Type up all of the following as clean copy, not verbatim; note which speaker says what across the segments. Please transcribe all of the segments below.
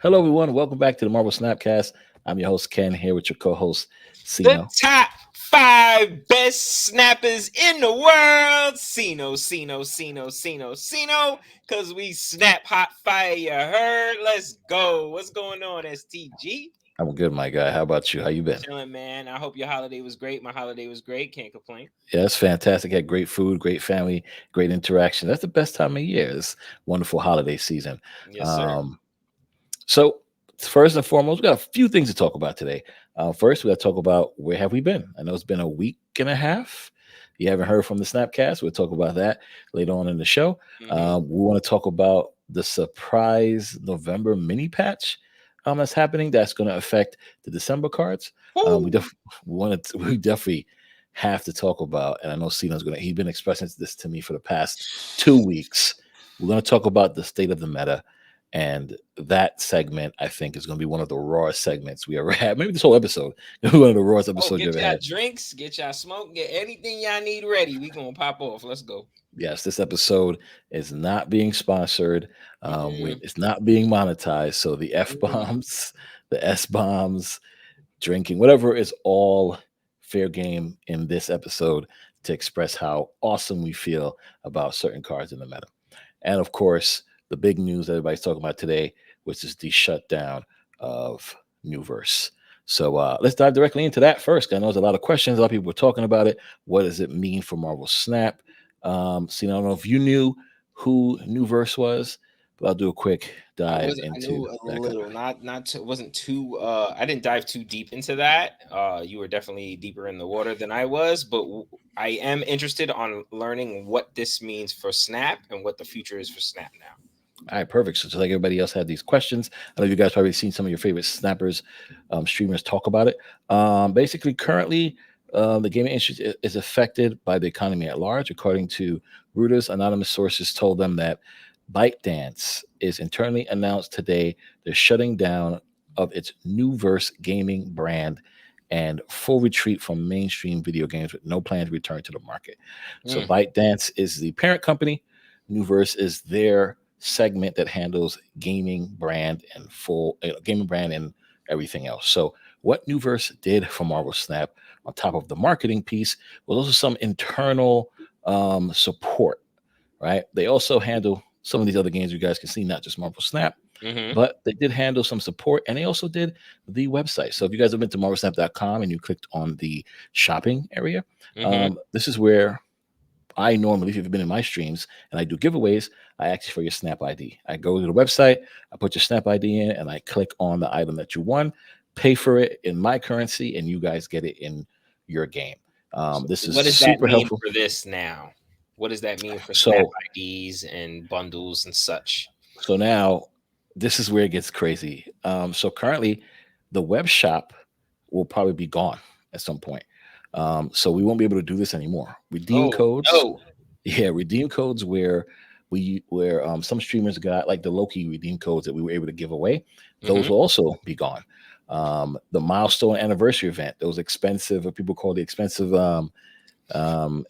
Speaker 1: Hello, everyone. Welcome back to the Marvel Snapcast. I'm your host, Ken, here with your co-host,
Speaker 2: The
Speaker 1: Sino.
Speaker 2: top five best snappers in the world. Sino. Because we snap hot fire, you heard? Let's go. What's going on, STG?
Speaker 1: I'm good, my guy. How about you? How you been?
Speaker 2: Chilling, man. I hope your holiday was great. My holiday was great. Can't complain.
Speaker 1: Yeah, it's fantastic. Had great food, great family, great interaction. That's the best time of year. It's wonderful holiday season.
Speaker 2: Yes, sir.
Speaker 1: Um, so first and foremost, we got a few things to talk about today. First, we got to talk about where have we been? I know it's been a week and a half. You haven't heard from the Snapcast. We'll talk about that later on in the show. We want to talk about the surprise November mini patch that's happening. That's going to affect the December cards. We definitely have to talk about, and I know Cena's he's been expressing this to me for the past 2 weeks. We're going to talk about the state of the meta. And that segment, I think, is going to be one of the rawest segments we ever had. Maybe this whole episode, one of the rawest episodes you
Speaker 2: Get
Speaker 1: ever
Speaker 2: y'all
Speaker 1: had.
Speaker 2: drinks, get y'all smoke, get anything y'all need ready. We gonna pop off. Let's go.
Speaker 1: Yes, this episode is not being sponsored. It's not being monetized. So the F bombs, the S bombs, drinking, whatever is all fair game in this episode to express how awesome we feel about certain cards in the meta. And of course, the big news everybody's talking about today, which is the shutdown of Nuverse. So let's dive directly into that first. I know there's a lot of questions. A lot of people were talking about it. What does it mean for Marvel Snap? So I don't know if you knew who Nuverse was, but I'll do a quick dive
Speaker 2: I
Speaker 1: into
Speaker 2: knew a
Speaker 1: that.
Speaker 2: little, wasn't too. I didn't dive too deep into that. You were definitely deeper in the water than I was, but I am interested on learning what this means for Snap and what the future is for Snap now.
Speaker 1: All right, perfect. So just like everybody else had these questions, I know you guys probably seen some of your favorite snappers, streamers talk about it. Basically, currently, the gaming industry is affected by the economy at large. According to Reuters, anonymous sources told them that ByteDance is internally announced today they're shutting down of its Nuverse gaming brand and full retreat from mainstream video games with no plan to return to the market. So ByteDance is the parent company. Nuverse is their segment that handles gaming brand and full gaming brand and everything else. So what Nuverse did for Marvel Snap on top of the marketing piece was also some internal support, right? They also handle some of these other games you guys can see, not just Marvel Snap, but they did handle some support, and they also did the website. So if you guys have been to marvelsnap.com and you clicked on the shopping area, this is where I normally, if you've been in my streams and I do giveaways, I ask you for your Snap ID. I go to the website, I put your Snap ID in, and I click on the item that you won, pay for it in my currency, and you guys get it in your game. This is
Speaker 2: what does
Speaker 1: super
Speaker 2: that mean
Speaker 1: helpful
Speaker 2: for this now? What does that mean for
Speaker 1: So-
Speaker 2: Snap IDs and bundles and such?
Speaker 1: So now this is where it gets crazy. So currently, the web shop will probably be gone at some point. So we won't be able to do this anymore. Redeem codes.
Speaker 2: No.
Speaker 1: Yeah, redeem codes where some streamers got like the Loki redeem codes that we were able to give away. Those will also be gone. The milestone anniversary event, those expensive, what people call the expensive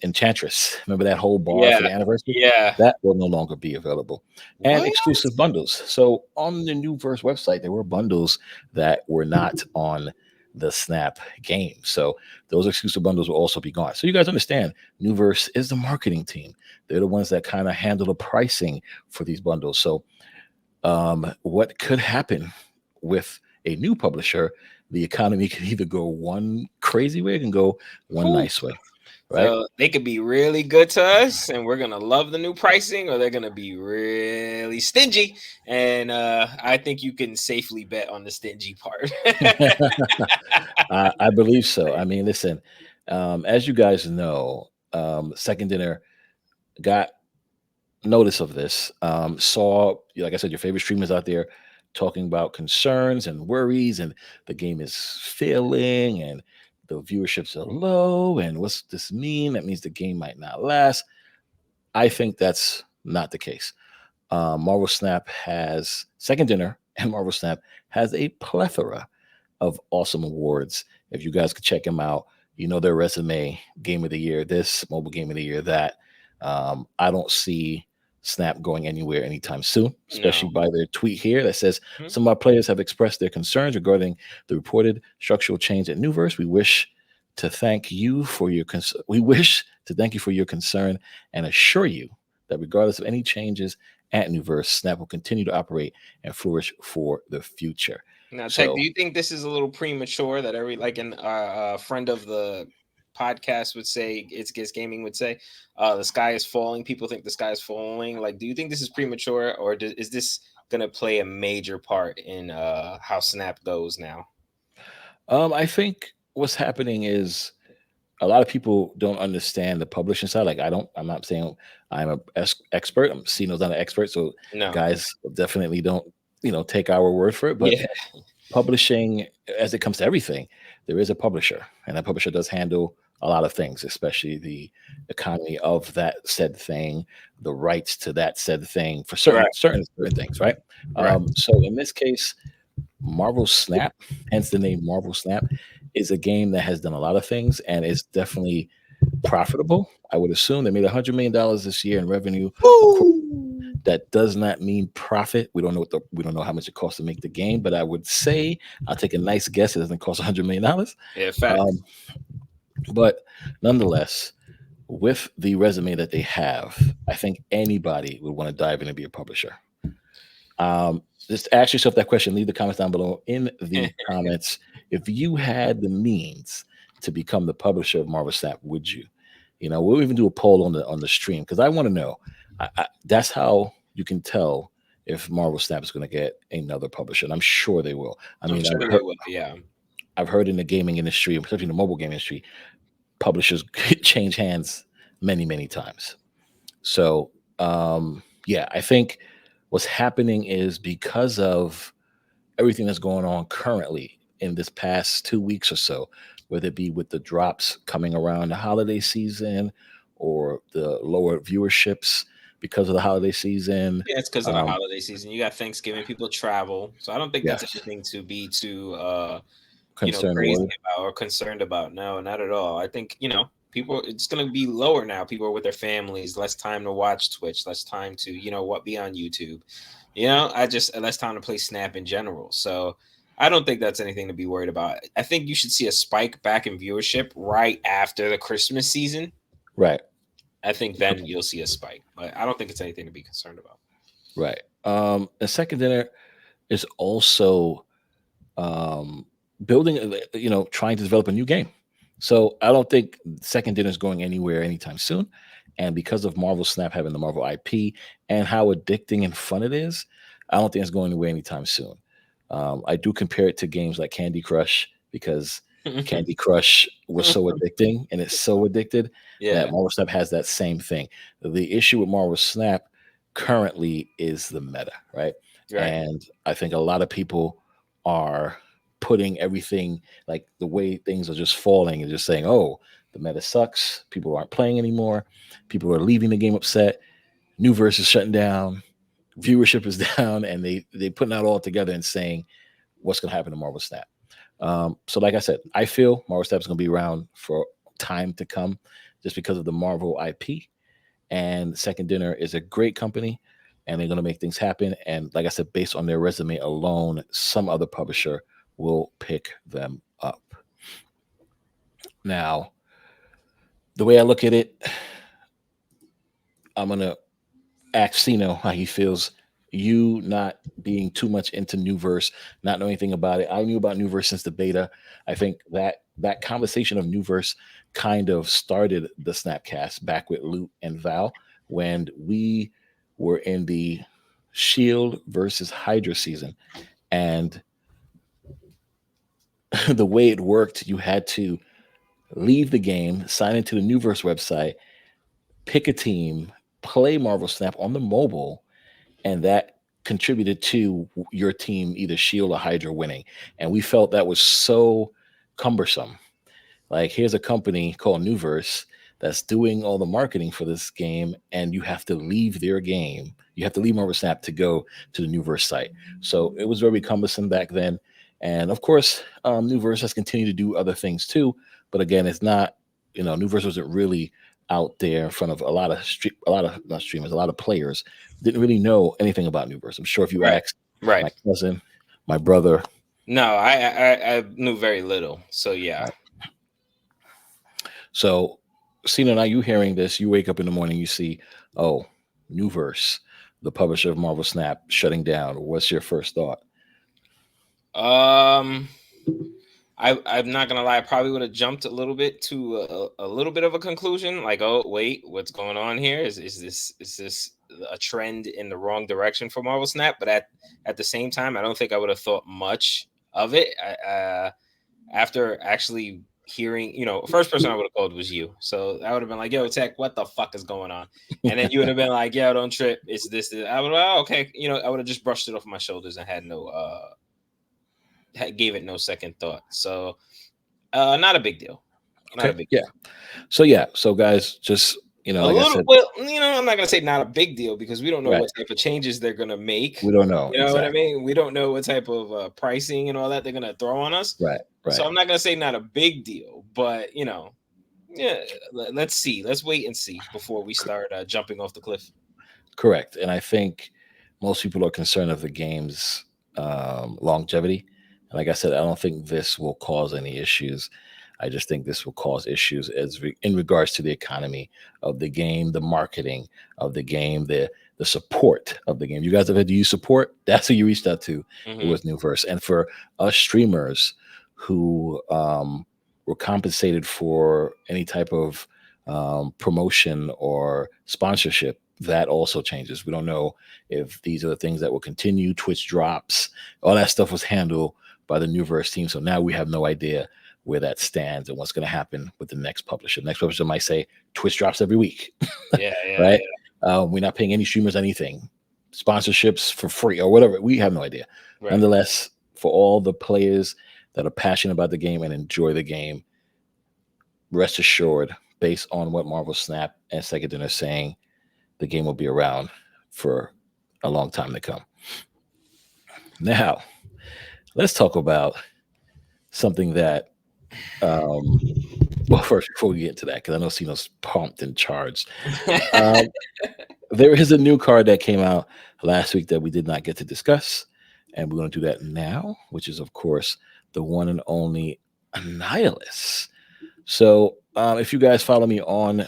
Speaker 1: Enchantress. Remember that whole bar for the anniversary?
Speaker 2: Yeah.
Speaker 1: That will no longer be available. And exclusive bundles. So on the Nuverse website, there were bundles that were not on the Snap game. So those exclusive bundles will also be gone. So you guys understand, Nuverse is the marketing team. They're the ones that kind of handle the pricing for these bundles. So what could happen with a new publisher? The economy can either go one crazy way, it can go one nice way. Right.
Speaker 2: So they could be really good to us and we're going to love the new pricing, or they're going to be really stingy. And I think you can safely bet on the stingy part.
Speaker 1: I believe so. I mean, listen, as you guys know, Second Dinner got notice of this, saw, like I said, your favorite streamers out there talking about concerns and worries, and the game is failing, and the viewerships are low, and what's this mean? That means the game might not last. I think that's not the case. Marvel Snap has Second Dinner, and Marvel Snap has a plethora of awesome awards. If you guys could check them out, you know their resume: Game of the Year this, Mobile Game of the Year that. I don't see Snap going anywhere anytime soon, especially
Speaker 2: No.
Speaker 1: by their tweet here that says
Speaker 2: Mhm.
Speaker 1: some of our players have expressed their concerns regarding the reported structural change at Nuverse. We wish to thank you for your concern and assure you that regardless of any changes at Nuverse, Snap will continue to operate and flourish for the future.
Speaker 2: Now, Tech, do
Speaker 1: So
Speaker 2: you think this is a little premature that every like an friend of the podcast would say, it's Gets Gaming would say, the sky is falling. People think the sky is falling. Like, do you think this is premature, or is this going to play a major part in how Snap goes now?
Speaker 1: I think what's happening is a lot of people don't understand the publishing side. Like I'm not saying I'm a expert. I'm Sino's not an expert, so
Speaker 2: No.
Speaker 1: guys definitely don't take our word for it. But
Speaker 2: Yeah.
Speaker 1: publishing, as it comes to everything, there is a publisher, and that publisher does handle a lot of things, especially the economy of that said thing, the rights to that said thing for certain
Speaker 2: Right.
Speaker 1: certain things, right?
Speaker 2: Right.
Speaker 1: So in this case, Marvel Snap, hence the name Marvel Snap, is a game that has done a lot of things and is definitely profitable. I would assume they made $100 million this year in revenue. Of course,
Speaker 2: Woo!
Speaker 1: that does not mean profit. We don't know how much it costs to make the game, but I would say I'll take a nice guess. It doesn't cost $100 million.
Speaker 2: Yeah, facts.
Speaker 1: Um, but nonetheless, with the resume that they have, I think anybody would want to dive in and be a publisher. Just ask yourself that question. Leave the comments down below in the comments. If you had the means to become the publisher of Marvel Snap, would you? We'll even do a poll on the stream because I want to know. That's how you can tell if Marvel Snap is going to get another publisher, and I'm sure they will. I
Speaker 2: I'm
Speaker 1: mean,
Speaker 2: sure they will. Yeah.
Speaker 1: I've heard in the gaming industry, especially in the mobile game industry, publishers change hands many, many times. So, yeah, I think what's happening is because of everything that's going on currently in this past 2 weeks or so, whether it be with the drops coming around the holiday season or the lower viewerships because of the holiday season.
Speaker 2: Yeah, it's because of the holiday season. You got Thanksgiving, people travel. So I don't think that's
Speaker 1: Yes,
Speaker 2: anything to be too
Speaker 1: concern or
Speaker 2: crazy
Speaker 1: worry.
Speaker 2: about or concerned about. No, not at all. I think, people, it's going to be lower now. People are with their families, less time to watch Twitch, less time to, be on YouTube. I just less time to play Snap in general. So I don't think that's anything to be worried about. I think you should see a spike back in viewership right after the Christmas season.
Speaker 1: Right,
Speaker 2: I think then you'll see a spike, but I don't think it's anything to be concerned about.
Speaker 1: right. The second dinner is also um, building, trying to develop a new game. So I don't think second dinner is going anywhere anytime soon. And because of Marvel Snap having the Marvel IP and how addicting and fun it is, I don't think it's going anywhere anytime soon. I do compare it to games like Candy Crush because Candy Crush was so addicting and it's so addicted that
Speaker 2: Yeah.
Speaker 1: Marvel Snap has that same thing. The issue with Marvel Snap currently is the meta, right?
Speaker 2: Right.
Speaker 1: And I think a lot of people are putting everything like the way things are just falling and just saying, oh, the meta sucks. People aren't playing anymore. People are leaving the game upset. Nuverse is shutting down. Viewership is down, and they putting that all together and saying what's going to happen to Marvel Snap. So, like I said, I feel Marvel Snap is going to be around for time to come, just because of the Marvel IP. And Second Dinner is a great company, and they're going to make things happen. And like I said, based on their resume alone, some other publisher will pick them up. Now, the way I look at it, I'm going to ask Sino how he feels. You not being too much into Nuverse, not knowing anything about it. I knew about Nuverse since the beta. I think that conversation of Nuverse kind of started the Snapcast back with Loot and Val when we were in the Shield versus Hydra season. And the way it worked, you had to leave the game, sign into the Nuverse website, pick a team, play Marvel Snap on the mobile, and that contributed to your team either Shield or Hydra winning. And we felt that was so cumbersome. Like, here's a company called Nuverse that's doing all the marketing for this game, and you have to leave their game. You have to leave Marvel Snap to go to the Nuverse site. So it was very cumbersome back then. And of course, Nuverse has continued to do other things too. But again, it's not, Nuverse wasn't really out there in front of not streamers, a lot of players didn't really know anything about Nuverse. I'm sure if you
Speaker 2: Right.
Speaker 1: asked
Speaker 2: Right.
Speaker 1: my cousin, my brother.
Speaker 2: No, I knew very little. So yeah.
Speaker 1: So, Sino, now you hearing this, you wake up in the morning, you see, oh, Nuverse, the publisher of Marvel Snap, shutting down. What's your first thought?
Speaker 2: I'm not gonna lie. I probably would have jumped a little bit to a little bit of a conclusion, like, oh wait, what's going on here? Is this a trend in the wrong direction for Marvel Snap? But at the same time, I don't think I would have thought much of it. After actually hearing, first person I would have called was you, so I would have been like, yo, Tech, what the fuck is going on? And then you would have been like, yo, don't trip, it's this. I would have, oh, okay, I would have just brushed it off my shoulders and had no gave it no second thought. So not a big deal. Not a
Speaker 1: Okay.
Speaker 2: big
Speaker 1: Yeah. So guys, just
Speaker 2: a
Speaker 1: like I
Speaker 2: little,
Speaker 1: said,
Speaker 2: well, I'm not gonna say not a big deal because we don't know
Speaker 1: right.
Speaker 2: what type of changes they're gonna make.
Speaker 1: We don't know
Speaker 2: You know what I
Speaker 1: exactly.
Speaker 2: mean? We don't know what type of pricing and all that they're gonna throw on us.
Speaker 1: Right.
Speaker 2: So
Speaker 1: Right.
Speaker 2: I'm not gonna say not a big deal, but yeah, let's see. Let's wait and see before we start jumping off the cliff.
Speaker 1: Correct. And I think most people are concerned of the game's longevity. And like I said, I don't think this will cause any issues. I just think this will cause issues in regards to the economy of the game, the marketing of the game, the support of the game. You guys have had to use support. That's who you reached out to. It was Nuverse. And for us streamers who were compensated for any type of promotion or sponsorship, that also changes. We don't know if these are the things that will continue. Twitch drops, all that stuff was handled by the Nuverse team. So now we have no idea where that stands and what's going to happen with the next publisher. The next publisher might say Twitch drops every week,
Speaker 2: Yeah,
Speaker 1: right? We're not paying any streamers anything, sponsorships for free or whatever. We have no idea.
Speaker 2: Right.
Speaker 1: Nonetheless, for all the players that are passionate about the game and enjoy the game, rest assured, based on what Marvel Snap and Sega are saying, the game will be around for a long time to come. Now, let's talk about something that, well, first, before we get into that, because I know Sino's pumped and charged, there is a new card that came out last week that we did not get to discuss, and we're going to do that now, which is, of course, the one and only Annihilus. So, if you guys follow me on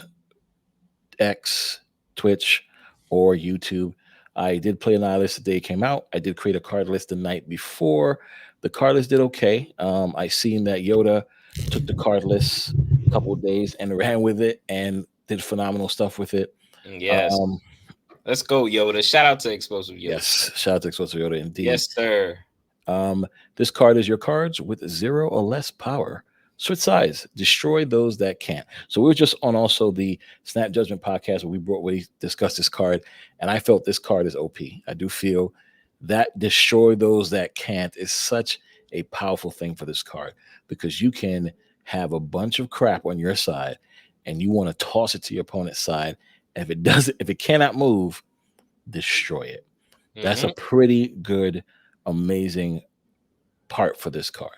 Speaker 1: X, Twitch, or YouTube, I did play Annihilus the day it came out. I did create a card list the night before. The card list did okay. I seen that Yoda took the card list a couple of days and ran with it and did phenomenal stuff with it.
Speaker 2: Yes. Let's go, Yoda. Shout out to Explosive Yoda.
Speaker 1: Yes, shout out to Explosive Yoda indeed.
Speaker 2: Yes, sir.
Speaker 1: This card is your cards with 0 or less power. Switch size, destroy those that can't. So we were just on also the Snap Judgment podcast where we discussed this card, and I felt this card is OP. I do feel that destroy those that can't is such a powerful thing for this card because you can have a bunch of crap on your side and you want to toss it to your opponent's side. And if it cannot move, destroy it. That's a pretty good, amazing part for this card.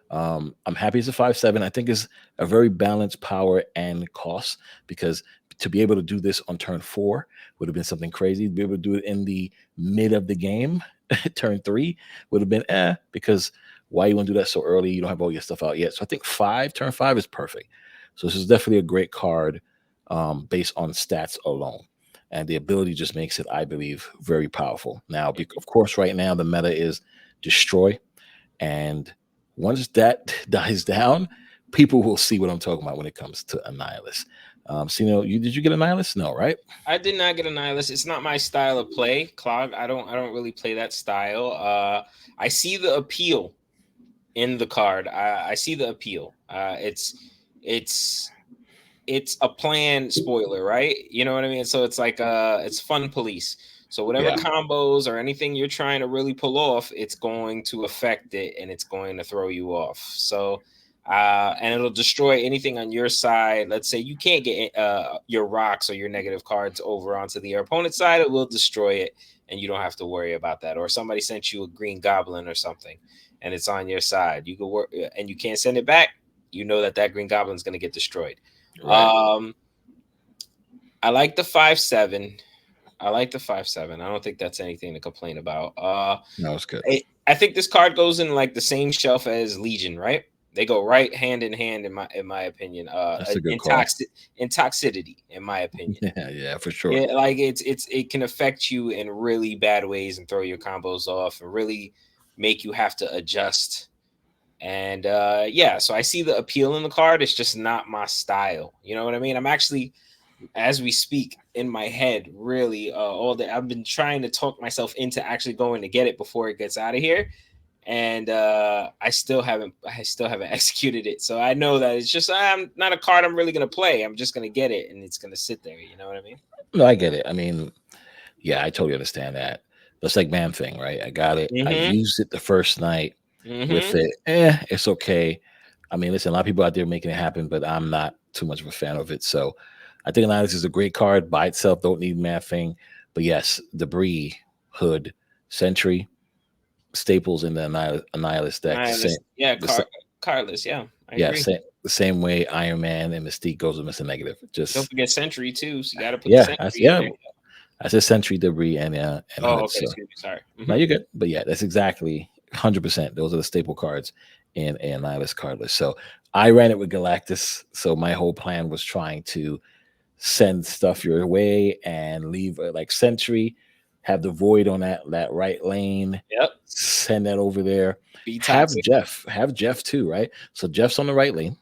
Speaker 1: I'm happy it's a 5/7. I think it's a very balanced power and cost because to be able to do this on turn 4 would have been something crazy. To be able to do it in the mid of the game, turn 3 would have been because why you want to do that so early? You don't have all your stuff out yet. So I think turn 5 is perfect. So this is definitely a great card based on stats alone. And the ability just makes it, I believe, very powerful. Now, of course, right now the meta is destroy. And once that dies down, people will see what I'm talking about when it comes to Annihilus. Sino, did you get Annihilus? No, right?
Speaker 2: I did not get Annihilus. It's not my style of play, Clog. I don't really play that style. I see the appeal in the card. I see the appeal. It's a planned spoiler, right? You know what I mean? So it's like it's fun police. So whatever combos or anything you're trying to really pull off, it's going to affect it and it's going to throw you off. So and it'll destroy anything on your side. Let's say you can't get your rocks or your negative cards over onto the opponent's side, it will destroy it and you don't have to worry about that. Or somebody sent you a green goblin or something and it's on your side. You can work and you can't send it back. You know that green goblin is going to get destroyed. Right. I like the 5/7. I like the 5/7. I don't think that's anything to complain about.
Speaker 1: No, it's good.
Speaker 2: I think this card goes in like the same shelf as Legion, right? They go right hand in hand in my opinion.
Speaker 1: That's a good call.
Speaker 2: In toxicity, in my opinion.
Speaker 1: Yeah, yeah, for sure.
Speaker 2: Yeah, like it can affect you in really bad ways and throw your combos off and really make you have to adjust. And yeah, so I see the appeal in the card. It's just not my style. You know what I mean? I'm actually, as we speak, in my head, really all day. I've been trying to talk myself into actually going to get it before it gets out of here, and I still haven't executed it. So I know that it's just I'm not a card I'm really gonna play. I'm just gonna get it and it's gonna sit there. You know what I mean?
Speaker 1: No, I get it. I mean, yeah, I totally understand that. That's like Man Thing, right? I got it. I
Speaker 2: Mm-hmm.
Speaker 1: used it the first night with
Speaker 2: Mm-hmm.
Speaker 1: it. It's okay. I mean, listen, a lot of people out there making it happen, but I'm not too much of a fan of it. So I think Annihilus is a great card by itself. Don't need Man Thing. But yes, Debris, Hood, Sentry, staples in the Annihilus deck.
Speaker 2: Nihilist, yeah,
Speaker 1: The, sa-
Speaker 2: cardless, yeah, I
Speaker 1: yeah,
Speaker 2: agree.
Speaker 1: the same way Iron Man and Mystique goes with Mr. Negative.
Speaker 2: Don't
Speaker 1: Just,
Speaker 2: forget Sentry too. So you got to put the
Speaker 1: yeah,
Speaker 2: Sentry in
Speaker 1: yeah.
Speaker 2: there.
Speaker 1: I said Sentry, Debris, and
Speaker 2: Oh,
Speaker 1: Hood.
Speaker 2: okay.
Speaker 1: So
Speaker 2: Excuse me. Sorry.
Speaker 1: no,
Speaker 2: Mm-hmm.
Speaker 1: you're good. But yeah, that's exactly 100%. Those are the staple cards in a Nihilus card list. So I ran it with Galactus. So my whole plan was trying to send stuff your way and leave like Sentry, have the Void on that right lane,
Speaker 2: Yep.
Speaker 1: send that over there.
Speaker 2: Be toxic.
Speaker 1: Have Jeff too, right? So Jeff's on the right lane.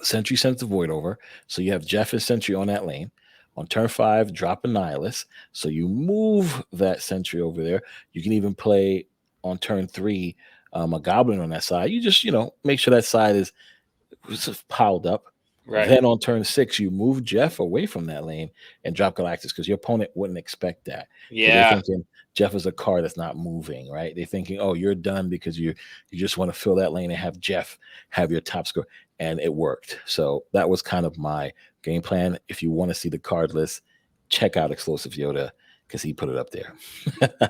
Speaker 1: Sentry sends the Void over. So you have Jeff and Sentry on that lane. On turn 5, drop a Nihilus. So you move that Sentry over there. You can even play on turn 3 a Goblin on that side. You just, make sure that side is piled up.
Speaker 2: Right.
Speaker 1: Then on turn 6, you move Jeff away from that lane and drop Galactus because your opponent wouldn't expect that because they're
Speaker 2: Yeah.
Speaker 1: thinking Jeff is a card that's not moving, right? They're thinking, oh, you're done because you just want to fill that lane and have Jeff have your top score, and it worked. So that was kind of my game plan. If you want to see the card list, check out Explosive Yoda because he put it up there.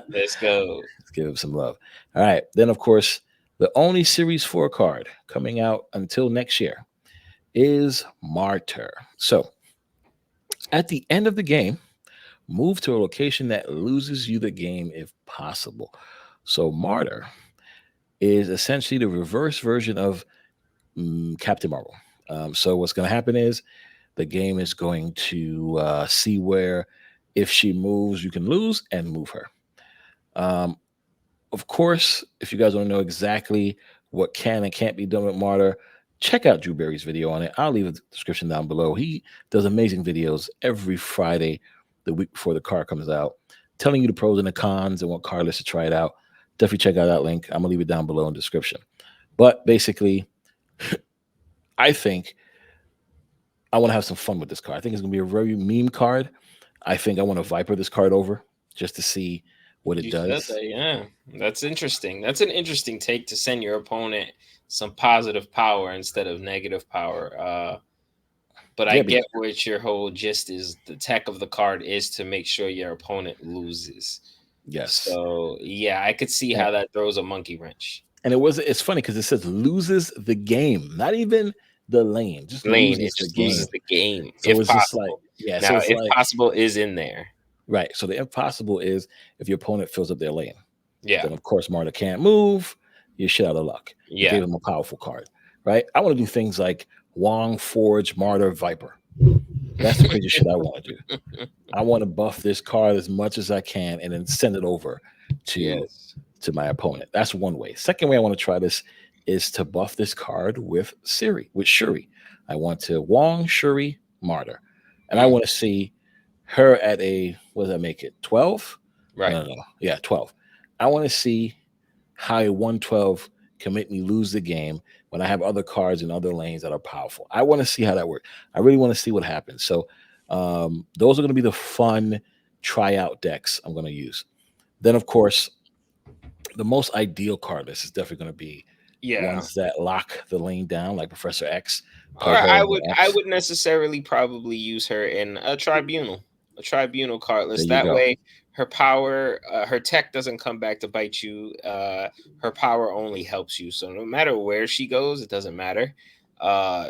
Speaker 2: Let's go.
Speaker 1: Let's give him some love. All right, then of course the only Series 4 card coming out until next year is Martyr. So at the end of the game, move to a location that loses you the game if possible. So Martyr is essentially the reverse version of Captain Marvel. So what's going to happen is the game is going to see where if she moves, you can lose and move her. Um, of course, if you guys want to know exactly what can and can't be done with Martyr, check out Drew Berry's video on it. I'll leave a description down below. He does amazing videos every Friday, the week before the card comes out, telling you the pros and the cons and what card lists to try it out. Definitely check out that link. I'm gonna leave it down below in the description. But basically, I think I want to have some fun with this card. I think it's gonna be a very meme card. I think I want to Viper this card over just to see what it
Speaker 2: You said
Speaker 1: does.
Speaker 2: that, yeah. That's interesting. That's an interesting take to send your opponent some positive power instead of negative power. But I
Speaker 1: Yeah,
Speaker 2: get what your whole gist is. The tech of the card is to make sure your opponent loses.
Speaker 1: yes.
Speaker 2: So yeah, I could see
Speaker 1: And
Speaker 2: how that throws a monkey wrench.
Speaker 1: And it's funny because it says loses the game, not even the lane, just
Speaker 2: Lane,
Speaker 1: loses
Speaker 2: it
Speaker 1: the
Speaker 2: just
Speaker 1: game.
Speaker 2: loses the game
Speaker 1: So
Speaker 2: if
Speaker 1: it's just like,
Speaker 2: possible.
Speaker 1: yeah, so
Speaker 2: Now,
Speaker 1: it's
Speaker 2: if
Speaker 1: like,
Speaker 2: possible is in there.
Speaker 1: right. So the impossible is if your opponent fills up their lane.
Speaker 2: Yeah.
Speaker 1: Then of course Marta can't move. You're shit out of luck. You
Speaker 2: Yeah.
Speaker 1: gave him a powerful card, right? I want to do things like Wong, Forge, Martyr, Viper. That's the crazy shit I want to do. I want to buff this card as much as I can and then send it over to
Speaker 2: Yes.
Speaker 1: to my opponent. That's one way. Second way I want to try this is to buff this card with Shuri. I want to Wong, Shuri, Martyr. And I
Speaker 2: Mm,
Speaker 1: want to see her at a, what does that make it? 12?
Speaker 2: right.
Speaker 1: No. Yeah, 12. I want to see how a 112 can make me lose the game when I have other cards in other lanes that are powerful. I want to see how that works. I really want to see what happens. So those are going to be the fun tryout decks I'm going to use. Then, of course, the most ideal card list is definitely going to be
Speaker 2: Yeah.
Speaker 1: ones that lock the lane down, like Professor X.
Speaker 2: Or
Speaker 1: Play her in the
Speaker 2: I
Speaker 1: X.
Speaker 2: would necessarily probably use her in a tribunal card
Speaker 1: There
Speaker 2: list.
Speaker 1: you
Speaker 2: That
Speaker 1: go.
Speaker 2: way, her power, her tech doesn't come back to bite you. Her power only helps you. So no matter where she goes, it doesn't matter. Uh,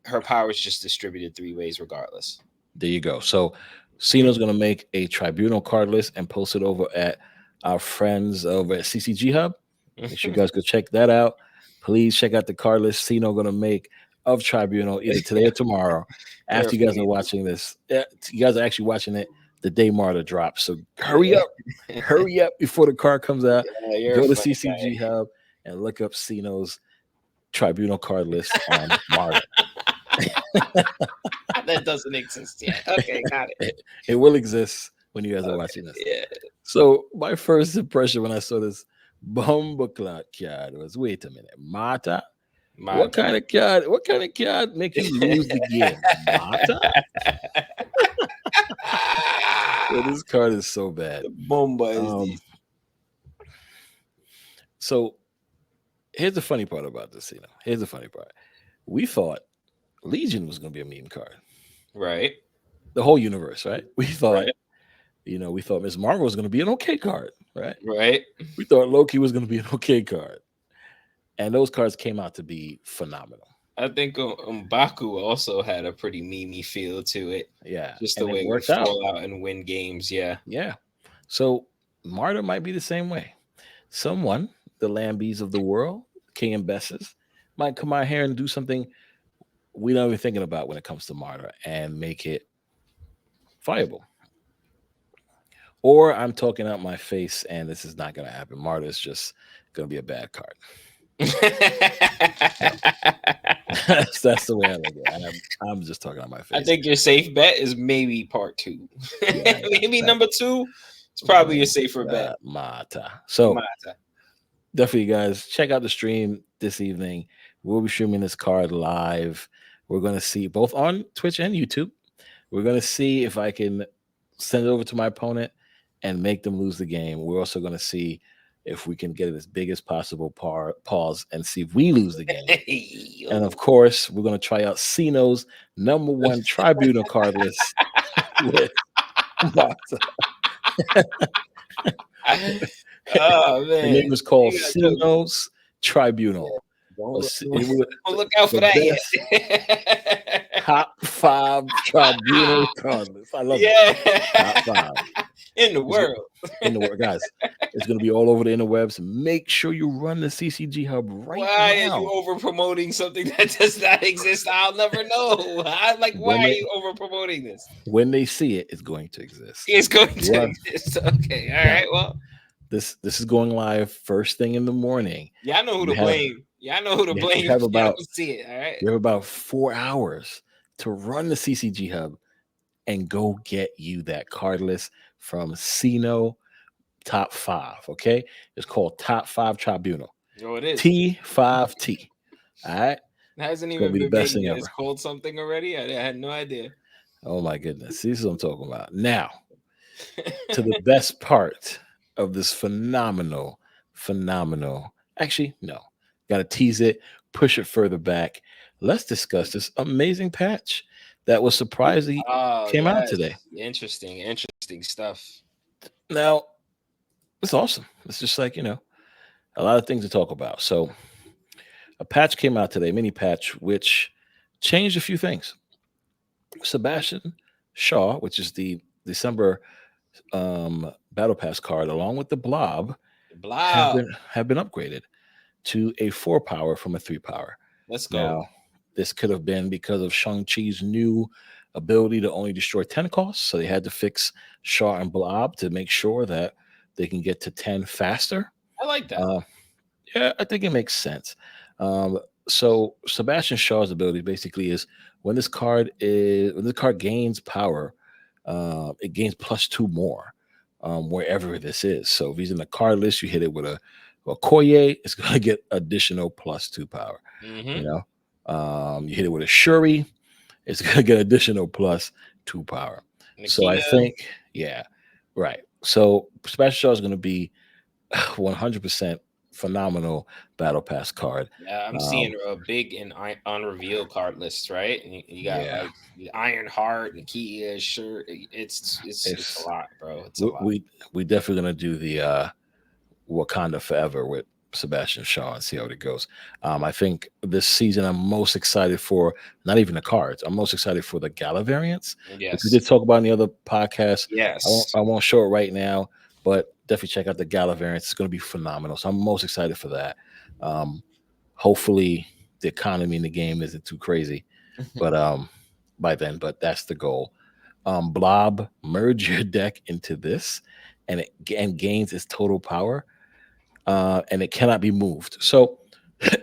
Speaker 2: her power is just distributed 3 ways, regardless.
Speaker 1: There you go. So Sino's going to make a tribunal card list and post it over at our friends over at CCG Hub. Make sure you guys go check that out. Please check out the card list Sino going to make of tribunal either today or tomorrow. After you guys are watching this, you guys are actually watching it the day Martyr drops. So hurry up before the card comes out. Go to CCG Hub and look up Sino's tribunal card list on Martyr.
Speaker 2: That doesn't exist yet. Okay, got it.
Speaker 1: It will exist when you guys are watching this.
Speaker 2: Yeah.
Speaker 1: So my first impression when I saw this Bumbleclot card was, wait a minute, Martyr? What kind of card? What kind of card make you lose the game, Martyr? Well, this card is so bad.
Speaker 2: Bomba is
Speaker 1: So here's the funny part about this, you know. Here's the funny part. We thought Legion was going to be a meme card.
Speaker 2: Right.
Speaker 1: The whole universe, right? We thought, we thought Miss Marvel was going to be an okay card, right?
Speaker 2: Right.
Speaker 1: We thought Loki was going to be an okay card. And those cards came out to be phenomenal.
Speaker 2: I think M'Baku also had a pretty memey feel to it.
Speaker 1: Yeah.
Speaker 2: Just the way it worked out and win games. Yeah.
Speaker 1: Yeah. So Martyr might be the same way. Someone, the Lambies of the world, King and Besses, might come out here and do something we don't even thinking about when it comes to Martyr and make it viable. Or I'm talking out my face and this is not going to happen. Martyr is just going to be a bad card. That's the way I look at it. I'm just talking out my face.
Speaker 2: I think your safe bet is maybe part 2. Maybe number 2. It's probably a safer bet.
Speaker 1: Martyr. So definitely, guys, check out the stream this evening. We'll be streaming this card live. We're going to see both on Twitch and YouTube. We're going to see if I can send it over to my opponent and make them lose the game. We're also going to see if we can get it as big as possible pause and see if we lose the game. And of course, we're going to try out Sino's #1 tribunal card list with
Speaker 2: Oh man,
Speaker 1: the name is called Sino's Tribunal.
Speaker 2: Look out for that.
Speaker 1: Top 5 tribunal card list. I love it. Top 5
Speaker 2: in the world.
Speaker 1: In the world, guys. It's going to be all over the interwebs. Make sure you run the CCG Hub right now.
Speaker 2: Why are you over promoting something that does not exist? I'll never know. Why are you over promoting this?
Speaker 1: When they see it, it's going to exist.
Speaker 2: It's going to exist. Okay. All right. Well,
Speaker 1: this is going live first thing in the morning.
Speaker 2: Yeah, I know who to blame. Yeah, I know who to blame.
Speaker 1: You have about,
Speaker 2: see it. All right.
Speaker 1: You have about 4 hours to run the CCG Hub and go get you that card list from Sino Top 5. Okay, it's called Top 5 Tribunal.
Speaker 2: Oh, it is
Speaker 1: T5T. All right,
Speaker 2: it hasn't even been the best thing ever. It's called something already. I had no idea.
Speaker 1: Oh my goodness, this is what I'm talking about. Now, to the best part of this phenomenal. Actually, no, got to tease it, push it further back. Let's discuss this amazing patch that was surprising came out today.
Speaker 2: Interesting stuff.
Speaker 1: Now, it's awesome. It's just like, a lot of things to talk about. So a patch came out today, mini patch, which changed a few things. Sebastian Shaw, which is the December Battle Pass card, along with the Blob, have been upgraded to a 4 power from a 3 power.
Speaker 2: Let's go.
Speaker 1: Now, this could have been because of Shang-Chi's new ability to only destroy 10 costs. So they had to fix Shaw and Blob to make sure that they can get to 10 faster.
Speaker 2: I like that.
Speaker 1: Yeah, I think it makes sense. So Sebastian Shaw's ability basically is when this card gains power, it gains +2 more wherever this is. So if he's in the card list, you hit it with a Koye, it's going to get additional +2 power.
Speaker 2: Mm-hmm.
Speaker 1: You hit it with a Shuri, it's going to get additional +2 power. Nikita. So I think, yeah, right. So Sebastian Shaw is going to be 100% phenomenal Battle Pass card.
Speaker 2: Yeah, I'm seeing a big and unrevealed card list, right? And you got like the Ironheart, Nakia, sure. It's a lot, bro. It's a lot.
Speaker 1: We definitely gonna do the Wakanda Forever with Sebastian Shaw and see how it goes. I think this season I'm most excited for not even the cards. I'm most excited for the Gala variants, which we
Speaker 2: Yes.
Speaker 1: did talk about in the other podcast.
Speaker 2: Yes.
Speaker 1: I won't show it right now, but definitely check out the Gala variants. It's going to be phenomenal. So I'm most excited for that. Um, Hopefully the economy in the game isn't too crazy, but by then, but that's the goal. Blob, merge your deck into this, and and gains its total power, and it cannot be moved. So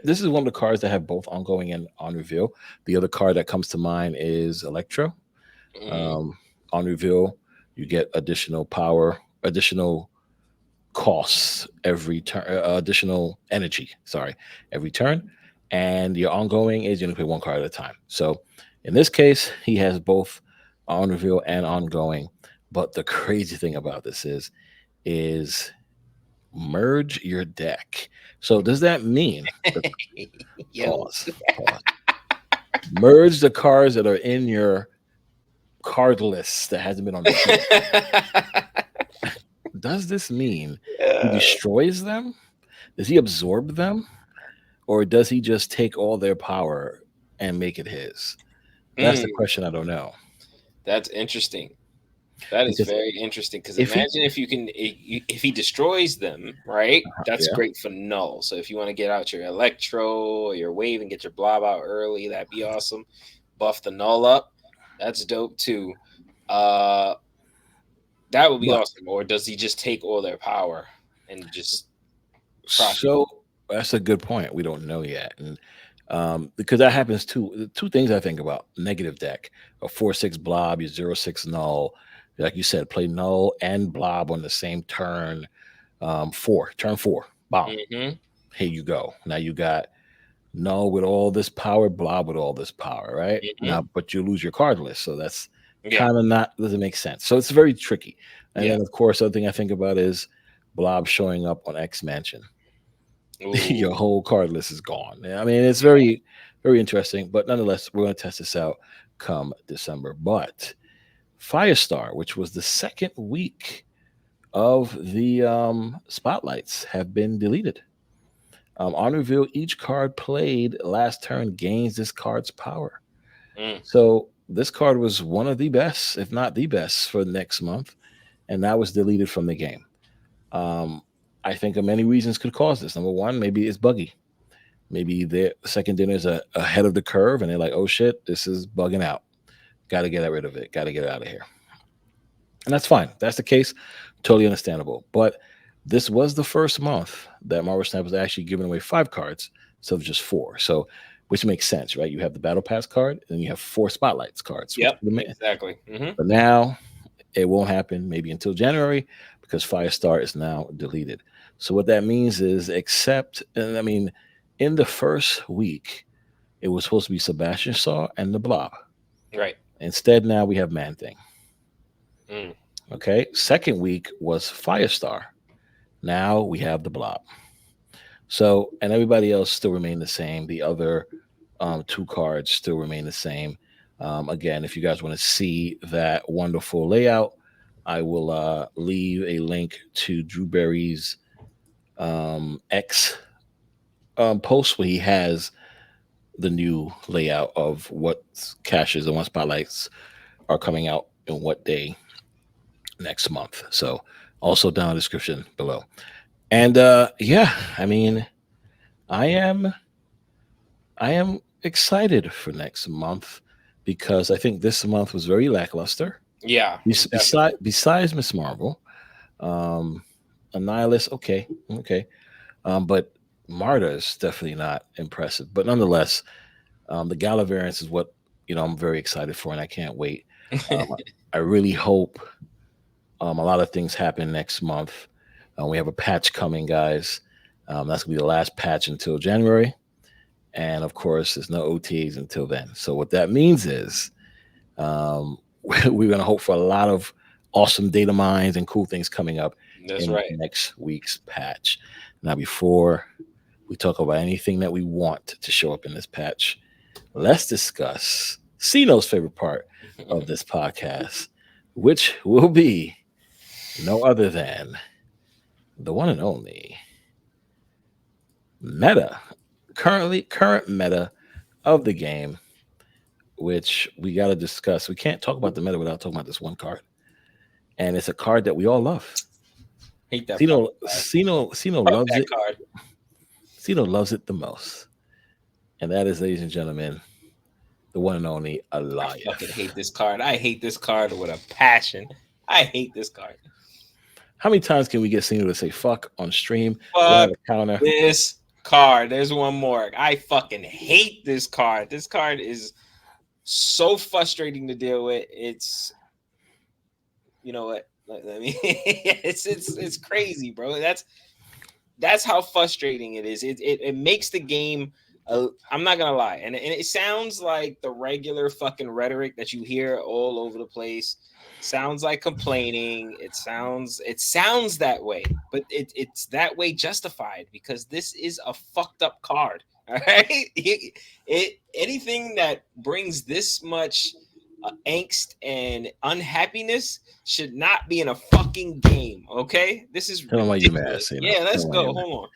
Speaker 1: this is one of the cards that have both ongoing and on reveal. The other card that comes to mind is Electro.
Speaker 2: Mhm.
Speaker 1: Um, on reveal, you get additional power, additional costs every turn, additional energy, sorry, every turn. And your ongoing is you only play one card at a time. So in this case, he has both on reveal and ongoing. But the crazy thing about this is merge your deck. So does that mean the
Speaker 2: Yo.
Speaker 1: pause? Merge the cards that are in your card list that hasn't been on the field. Does this mean he
Speaker 2: Yeah.
Speaker 1: destroys them? Does he absorb them? Or does he just take all their power and make it his? That's the
Speaker 2: Mm,
Speaker 1: question I don't know.
Speaker 2: that's interesting. That is
Speaker 1: Because
Speaker 2: very interesting. Because
Speaker 1: if he,
Speaker 2: imagine if you can, if he destroys them, right? That's
Speaker 1: yeah,
Speaker 2: great for null. So if you want to get out your electro or your wave and get your blob out early, that'd be awesome. Buff the null up. That's dope too. Uh, that would be
Speaker 1: but
Speaker 2: awesome. Or does he just take all their power and just profit?
Speaker 1: so that's a good point. We don't know yet, and because that happens too. The two things I think about: negative deck, a 4/6 blob, your 0/6 null. Like you said, play null and blob on the same turn. Turn four, bomb.
Speaker 2: Mm-hmm.
Speaker 1: Here you go. Now you got null with all this power, blob with all this power, right?
Speaker 2: Mm-hmm.
Speaker 1: Now, but you lose your card list. So that's
Speaker 2: Yeah.
Speaker 1: kind of not, doesn't make sense. So it's very tricky. And
Speaker 2: Yeah.
Speaker 1: then, of course, the other thing I think about is blob showing up on X Mansion.
Speaker 2: Ooh.
Speaker 1: Your whole card list is gone. I mean, it's
Speaker 2: Yeah.
Speaker 1: very, very interesting. But nonetheless, we're going to test this out come December. But Firestar, which was the second week of the spotlights, have been deleted. On reveal, each card played last turn gains this card's power.
Speaker 2: Mm.
Speaker 1: So this card was one of the best, if not the best, for next month, and that was deleted from the game. Um, I think many reasons could cause this. Number one, maybe it's buggy. Maybe their second dinner is ahead of the curve, and they're like, "Oh shit, this is bugging out. Got to get rid of it. Got to get it out of here." And that's fine. If that's the case. Totally understandable. But this was the first month that Marvel Snap was actually giving away 5 cards instead of just 4. So, which makes sense, right? You have the Battle Pass card, and you have 4 Spotlights cards, which
Speaker 2: Yep. Exactly. Mm-hmm.
Speaker 1: but now it won't happen maybe until January because Firestar is now deleted. So what that means is, except, and I mean, in the first week, it was supposed to be Sebastian Shaw and the Blob.
Speaker 2: Right.
Speaker 1: Instead, now we have Man Thing.
Speaker 2: Mm.
Speaker 1: Okay. Second week was Firestar. Now we have the Blob. So, and everybody else still remain the same. The other 2 cards still remain the same. Again, if you guys want to see that wonderful layout, I will leave a link to Drew Berry's X post where he has the new layout of what caches and what spotlights are coming out and what day next month. So, also down in the description below. And yeah, I mean, I am I am excited for next month because I think this month was very lackluster.
Speaker 2: Yeah. Definitely.
Speaker 1: Besides Miss Marvel, um, Annihilus, okay, okay, but Marta is definitely not impressive. But nonetheless, the Gala variants is what I'm very excited for, and I can't wait. Um, I really hope a lot of things happen next month. We have a patch coming, guys. That's gonna be the last patch until January. And of course, there's no OTAs until then. So what that means is we're going to hope for a lot of awesome data mines and cool things coming up
Speaker 2: That's
Speaker 1: in
Speaker 2: right.
Speaker 1: next week's patch. Now, before we talk about anything that we want to show up in this patch, let's discuss Sino's favorite part of this podcast, which will be no other than the one and only Meta, current meta of the game, which we got to discuss. We can't talk about the meta without talking about this one card, and it's a card that we all love.
Speaker 2: Hate that
Speaker 1: Sino
Speaker 2: fucking card.
Speaker 1: Sino
Speaker 2: Fuck
Speaker 1: loves
Speaker 2: that
Speaker 1: it.
Speaker 2: card.
Speaker 1: Sino loves it the most, and that is, ladies and gentlemen, the one and only
Speaker 2: I fucking
Speaker 1: Alioth.
Speaker 2: hate this card. I hate this card with a passion. I hate this card.
Speaker 1: How many times can we get Sino to say "fuck" on stream without
Speaker 2: Fuck
Speaker 1: a counter?
Speaker 2: this card. There's one more. I fucking hate this card. This card is so frustrating to deal with. It's, you know what? Let me. It's crazy, bro. That's how frustrating it is. It makes the game. I'm not gonna lie, and it sounds like the regular fucking rhetoric that you hear all over the place. Sounds like complaining. It sounds that way, but it's that way justified because this is a fucked up card. All right, anything that brings this much angst and unhappiness should not be in a fucking game. Okay, this is
Speaker 1: Tell him why you mad,
Speaker 2: ridiculous.
Speaker 1: Sino.
Speaker 2: Yeah, let's
Speaker 1: Tell him
Speaker 2: go.
Speaker 1: why
Speaker 2: Hold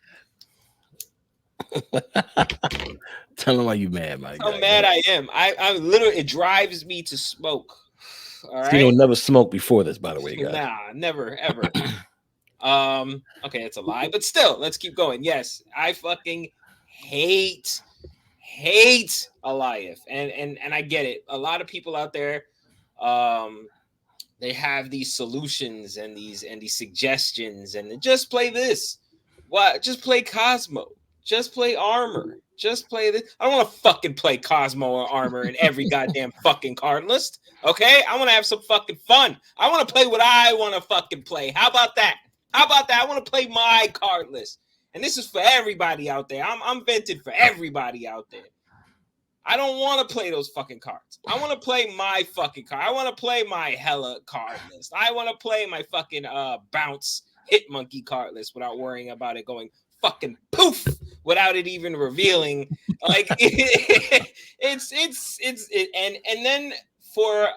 Speaker 2: on.
Speaker 1: Tell him why you mad, my
Speaker 2: How
Speaker 1: guy.
Speaker 2: mad I am. I literally, it drives me to smoke. All
Speaker 1: Sino
Speaker 2: right.
Speaker 1: never smoked before this, by the way, guys.
Speaker 2: Nah, never ever. Okay, it's a lie, but still, let's keep going. Yes, I fucking hate Alioth, and I get it. A lot of people out there, they have these solutions and these suggestions, and just play this. What? Just play Cosmo. Just play Armor. Just play this. I don't want to fucking play Cosmo or Armor in every goddamn fucking card list. Okay, I want to have some fucking fun. I want to play what I want to fucking play. How about that? How about that? I want to play my card list, and this is for everybody out there. I'm vented for everybody out there. I don't want to play those fucking cards. I want to play my fucking card. I want to play my hella card list. I want to play my fucking bounce hit monkey card list without worrying about it going fucking poof without it even revealing. Like and then for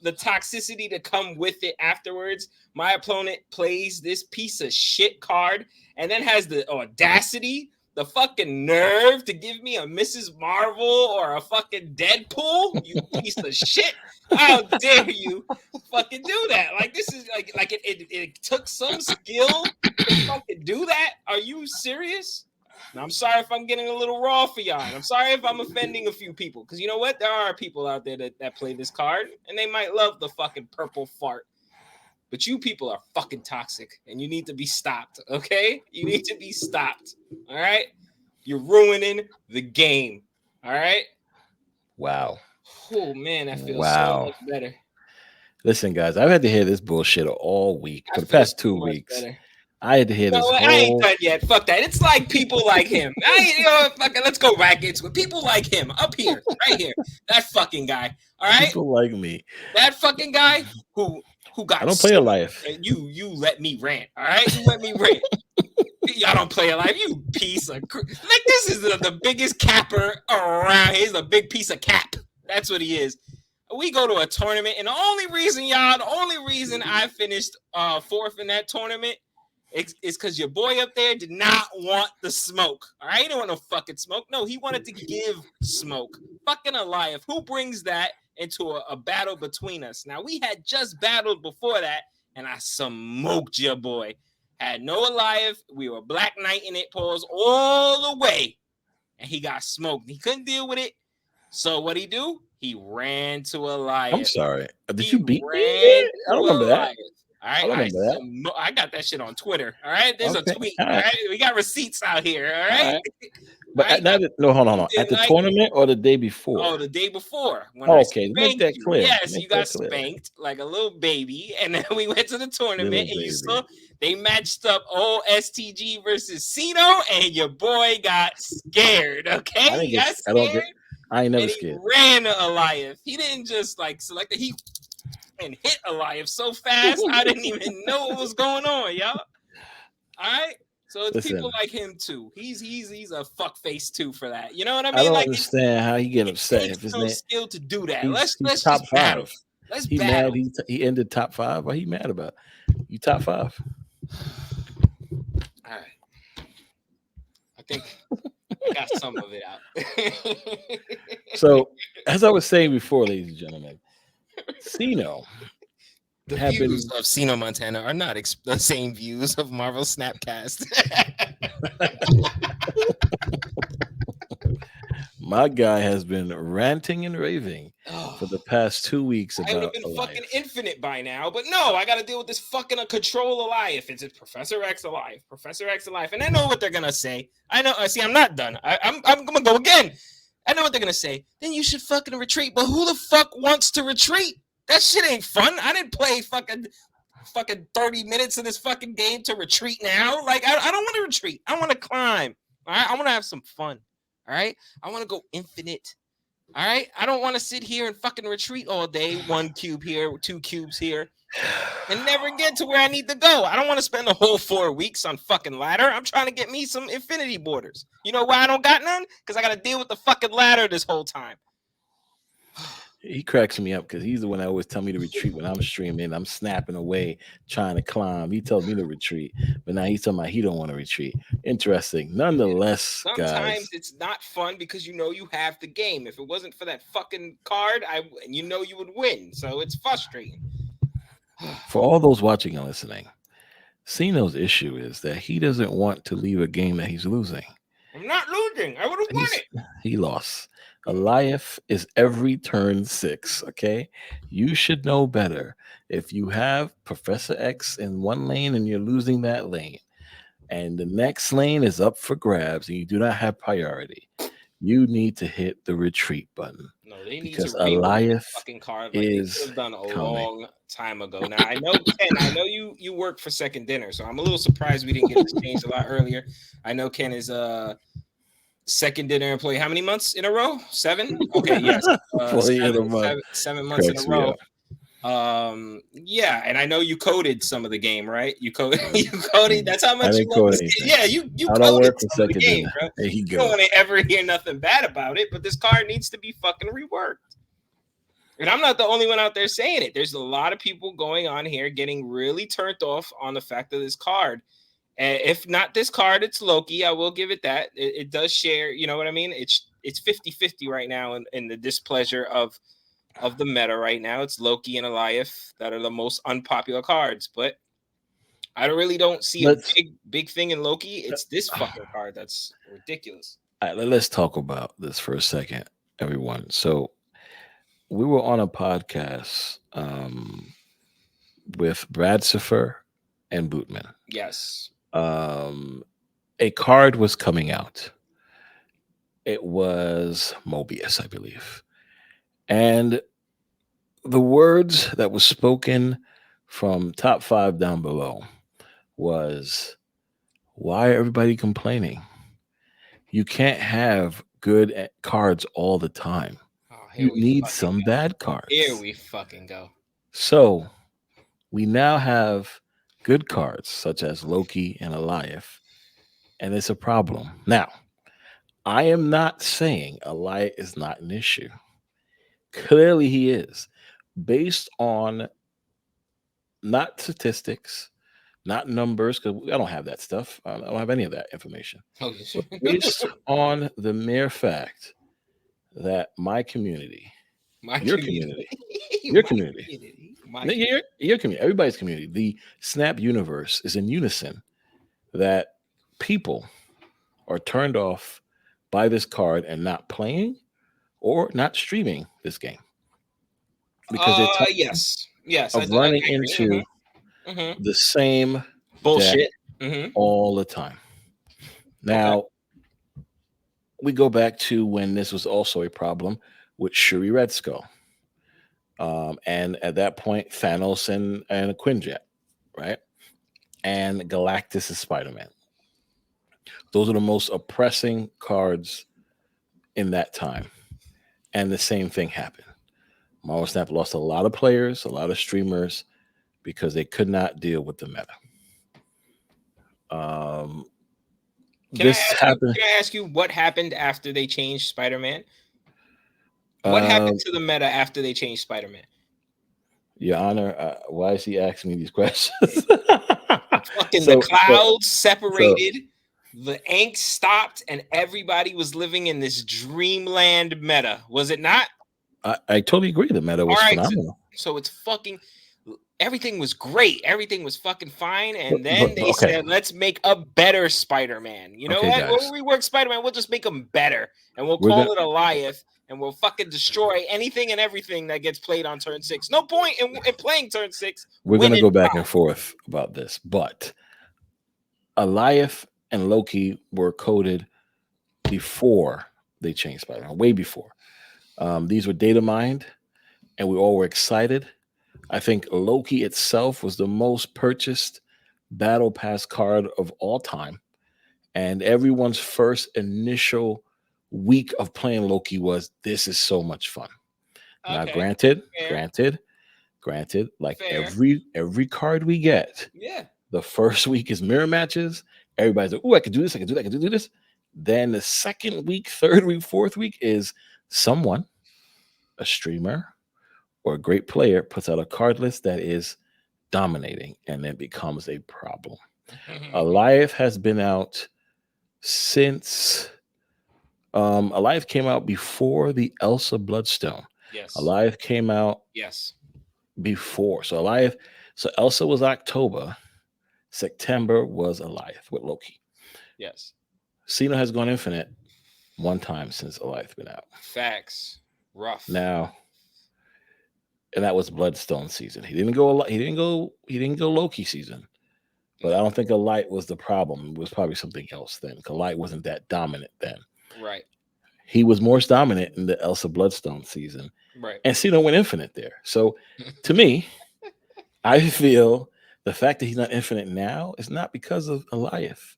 Speaker 2: the toxicity to come with it afterwards, my opponent plays this piece of shit card and then has the audacity, the fucking nerve to give me a Mrs. Marvel or a fucking Deadpool, you piece of shit. How dare you fucking do that? Like, this is like it took some skill to fucking do that. Are you serious? Now, I'm sorry if I'm getting a little raw for y'all. And I'm sorry if I'm offending a few people. Because you know what? There are people out there that play this card and they might love the fucking purple fart. But you people are fucking toxic and you need to be stopped, okay? You need to be stopped, all right? You're ruining the game, all right?
Speaker 1: Wow.
Speaker 2: Oh, man, I feel so much better.
Speaker 1: Listen, guys, I've had to hear this bullshit all week for the past 2 weeks. I had to hear this.
Speaker 2: I ain't done yet. Fuck that. It's like people like him. Let's go back into it. People like him up here, right here. That fucking guy. All right.
Speaker 1: People like me.
Speaker 2: That fucking guy who got.
Speaker 1: I don't play a life.
Speaker 2: You let me rant. All right. You let me rant. Y'all don't play a life. You piece of like this is the biggest capper around. He's a big piece of cap. That's what he is. We go to a tournament, and the only reason I finished fourth in that tournament is because your boy up there did not want the smoke. All right, he didn't want no fucking smoke. No, he wanted to give smoke. Fucking Alioth. Who brings that into a battle between us? Now, we had just battled before that, and I smoked your boy. Had no Alioth. We were Black Knighting it, pause all the way, and he got smoked. He couldn't deal with it. So what he do? He ran to Alioth.
Speaker 1: I'm sorry. Did you beat me? I don't remember that.
Speaker 2: All right, I got that shit on Twitter. All right, there's a tweet. All right, we got receipts out here. All right.
Speaker 1: But hold on. At the tournament or the day before?
Speaker 2: Oh, the day before.
Speaker 1: Okay, make that clear.
Speaker 2: Yes, you got spanked like a little baby, and then we went to the tournament, and you saw they matched up old STG versus Sino, and your boy got scared. Okay, he got scared.
Speaker 1: I ain't never scared.
Speaker 2: He ran to Alioth. He didn't just like select it. He and hit Alioth so fast I didn't even know what was going on, y'all. All right. So it's people like him too. He's a fuck face too for that. You know what I mean?
Speaker 1: I don't understand how he get upset if his name
Speaker 2: skill to do that.
Speaker 1: He's top 5. He's mad. He ended top 5. What he mad about? You top 5.
Speaker 2: All right. I think I got some of it out.
Speaker 1: So, as I was saying before, ladies and gentlemen, Sino
Speaker 2: the
Speaker 1: have
Speaker 2: views
Speaker 1: been
Speaker 2: of Sino Montana are not the same views of Marvel Snapcast.
Speaker 1: my guy has been ranting and raving for the past 2 weeks
Speaker 2: I would have
Speaker 1: about
Speaker 2: been fucking
Speaker 1: Alioth.
Speaker 2: infinite by now, but no, I got to deal with this fucking control Alioth. It's Professor X alive, Professor X alive, and I know what they're gonna say. I know. See, I'm not done. I'm gonna go again. I know what they're gonna say. Then you should fucking retreat. But who the fuck wants to retreat? That shit ain't fun. I didn't play fucking 30 minutes of this fucking game to retreat now. Like I don't want to retreat. I want to climb. All right, I want to have some fun. All right, I want to go infinite. All right, I don't want to sit here and fucking retreat all day. 1 cube here, 2 cubes here, and never get to where I need to go. I don't want to spend the whole 4 weeks on fucking ladder. I'm trying to get me some infinity borders. You know why I don't got none? Because I got to deal with the fucking ladder this whole time.
Speaker 1: He cracks me up because he's the one that always tell me to retreat when I'm streaming. I'm snapping away trying to climb. He tells me to retreat, but now he's talking about he don't want to retreat. Interesting. Nonetheless,
Speaker 2: Sometimes
Speaker 1: guys,
Speaker 2: it's not fun because you know you have the game. If it wasn't for that fucking card, you know you would win. So it's frustrating.
Speaker 1: for all those watching and listening, Sino's issue is that he doesn't want to leave a game that he's losing.
Speaker 2: I'm not losing. I would have won it.
Speaker 1: He lost. Alioth is every turn 6. Okay, you should know better. If you have Professor X in one lane and you're losing that lane, and the next lane is up for grabs, and you do not have priority, you need to hit the retreat button.
Speaker 2: No, they need
Speaker 1: because
Speaker 2: to rework the
Speaker 1: Alioth
Speaker 2: fucking card like they could have done a long time ago. Now I know Ken, I know you work for Second Dinner, so I'm a little surprised we didn't get this changed a lot earlier. I know Ken is Second Dinner employee. How many months in a row? 7? Okay, yes. 7 months in a row. Yeah, and I know you coded some of the game, right? You coded. That's how much you love this game. Yeah, you
Speaker 1: I don't work for Second Dinner.
Speaker 2: Bro.
Speaker 1: There you
Speaker 2: don't want to ever hear nothing bad about it, but this card needs to be fucking reworked. And I'm not the only one out there saying it. There's a lot of people going on here getting really turned off on the fact of this card. And if not this card, it's Loki. I will give it that. It does share, you know what I mean? It's 50-50 right now in the displeasure of the meta right now. It's Loki and Alioth that are the most unpopular cards. But I really don't see a big thing in Loki. It's this fucking card that's ridiculous.
Speaker 1: All right, let's talk about this for a second, everyone. So we were on a podcast with Brad Siffer and Bootman.
Speaker 2: Yes.
Speaker 1: A card was coming out. It was Mobius, I believe. And the words that was spoken from top 5 down below was, why are everybody complaining? You can't have good cards all the time. You need some bad cards.
Speaker 2: Here we fucking go.
Speaker 1: So we now have good cards such as Loki and Alioth, and it's a problem. Now, I am not saying Alioth is not an issue. Clearly he is, based on not statistics, not numbers, because I don't have that stuff. I don't have any of that information. Based on the mere fact that my community, your community, everybody's community, the Snap universe is in unison that people are turned off by this card and not playing or not streaming this game because they're
Speaker 2: yes,
Speaker 1: of running into the same
Speaker 2: bullshit
Speaker 1: all the time. Now, we go back to when this was also a problem with Shuri Red Skull. And at that point, Thanos and Quinjet, right? And Galactus is Spider-Man. Those are the most oppressing cards in that time. And the same thing happened. Marvel Snap lost a lot of players, a lot of streamers, because they could not deal with the meta.
Speaker 2: Can I ask you what happened after they changed Spider-Man? What happened to the meta after they changed Spider-Man?
Speaker 1: Your Honor, why is he asking me these questions?
Speaker 2: The clouds separated the ink stopped and everybody was living in this dreamland meta. Was it not?
Speaker 1: I totally agree. The meta was phenomenal.
Speaker 2: So it's fucking, everything was great. Everything was fucking fine. And
Speaker 1: But-
Speaker 2: then
Speaker 1: but-
Speaker 2: they
Speaker 1: okay.
Speaker 2: said, let's make a better Spider-Man. You know
Speaker 1: Okay,
Speaker 2: what?
Speaker 1: guys.
Speaker 2: We'll rework Spider-Man. We'll just make him better. And we'll
Speaker 1: We're
Speaker 2: call
Speaker 1: gonna-
Speaker 2: it Alioth. And we'll fucking destroy anything and everything that gets played on turn 6. No point in playing turn 6.
Speaker 1: We're going to
Speaker 2: winning
Speaker 1: go back
Speaker 2: 5.
Speaker 1: and forth about this, but Alioth and Loki were coded before they changed Spider-Man, way before. These were data mined, and we all were excited. I think Loki itself was the most purchased Battle Pass card of all time, and everyone's first initial week of playing Loki was, this is so much fun. Now,
Speaker 2: Okay.
Speaker 1: granted, like
Speaker 2: Fair.
Speaker 1: every card we get,
Speaker 2: Yeah.
Speaker 1: the first week is mirror matches. Everybody's like, oh, I could do this, I could do that, I could do this. Then the second week, third week, fourth week is someone, a streamer or a great player, puts out a card list that is dominating, and then becomes a problem. Alioth has been out since Alioth came out before the Elsa Bloodstone.
Speaker 2: Yes.
Speaker 1: Alioth came out
Speaker 2: Yes.
Speaker 1: before. So Elsa was October. September was Alioth with Loki.
Speaker 2: Yes.
Speaker 1: Sino has gone infinite one time since Alioth been out.
Speaker 2: Facts. Rough.
Speaker 1: Now, and that was Bloodstone season. He didn't go Loki season. But I don't think Alioth was the problem. It was probably something else then. Alioth wasn't that dominant then.
Speaker 2: Right.
Speaker 1: He was more dominant in the Elsa Bloodstone season.
Speaker 2: Right.
Speaker 1: And Sino went infinite there. So to me, I feel the fact that he's not infinite now is not because of Alioth.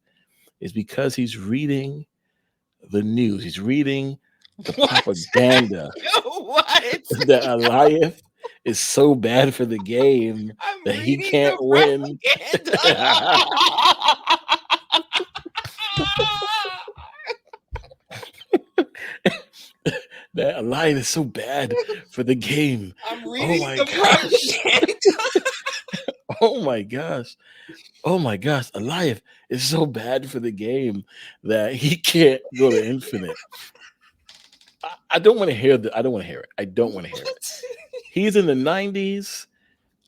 Speaker 1: It's because he's reading the news. He's reading the propaganda
Speaker 2: What?
Speaker 1: that Alioth is so bad for the game
Speaker 2: I'm
Speaker 1: that he
Speaker 2: reading
Speaker 1: can't
Speaker 2: the
Speaker 1: win.
Speaker 2: propaganda.
Speaker 1: That Alioth is so bad for the game.
Speaker 2: I'm reading
Speaker 1: my
Speaker 2: the
Speaker 1: gosh.
Speaker 2: propaganda.
Speaker 1: Oh my gosh. Oh my gosh. Alioth is so bad for the game that he can't go to infinite. I don't want to hear that. I don't want to hear it. I don't want to hear it. He's in the 90s.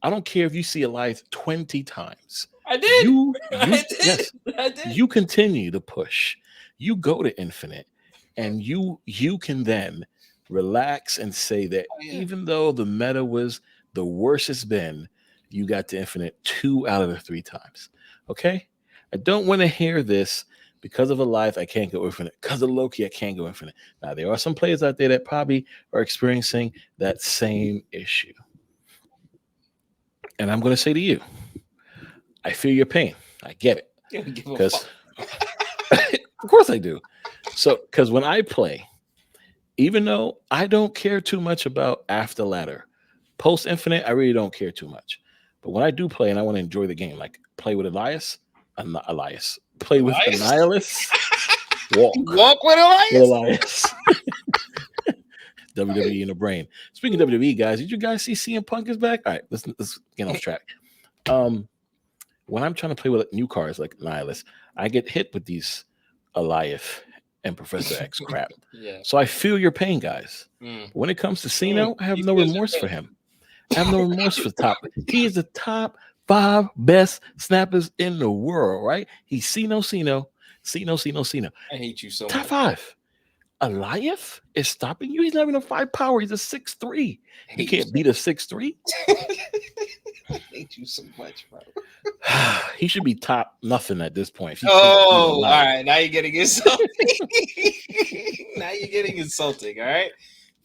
Speaker 1: I don't care if you see Alioth 20 times.
Speaker 2: I did.
Speaker 1: Yes,
Speaker 2: I did.
Speaker 1: you continue to push. You go to infinite, and you can then relax and say that even though the meta was the worst it's been, you got to infinite 2 out of the 3 times. Okay? I don't want to hear this because of Alioth, I can't go infinite. Because of Loki, I can't go infinite. Now, there are some players out there that probably are experiencing that same issue. And I'm going to say to you, I feel your pain. I get it. Because of course I do. So, because when I play, even though I don't care too much about after ladder, post infinite, I really don't care too much. But when I do play and I want to enjoy the game, like play with play with Annihilus,
Speaker 2: walk with Elias.
Speaker 1: WWE in the brain. Speaking of WWE, guys, did you guys see CM Punk is back? All right, let's get off track. When I'm trying to play with new cards like Annihilus, I get hit with these Alioth and Professor X crap.
Speaker 2: Yeah.
Speaker 1: So I feel your pain, guys. When it comes to Sino, I have no remorse for him. I have no remorse for top. He is the top 5 best snappers in the world, right? He's Sino.
Speaker 2: I hate you so
Speaker 1: Top
Speaker 2: much.
Speaker 1: 5. Alioth is stopping you. He's not even a 5 power. He's a 6'3". You can't beat a 6'3".
Speaker 2: I hate you so much, bro.
Speaker 1: He should be top nothing at this point.
Speaker 2: All right. Now you're getting insulting. All right.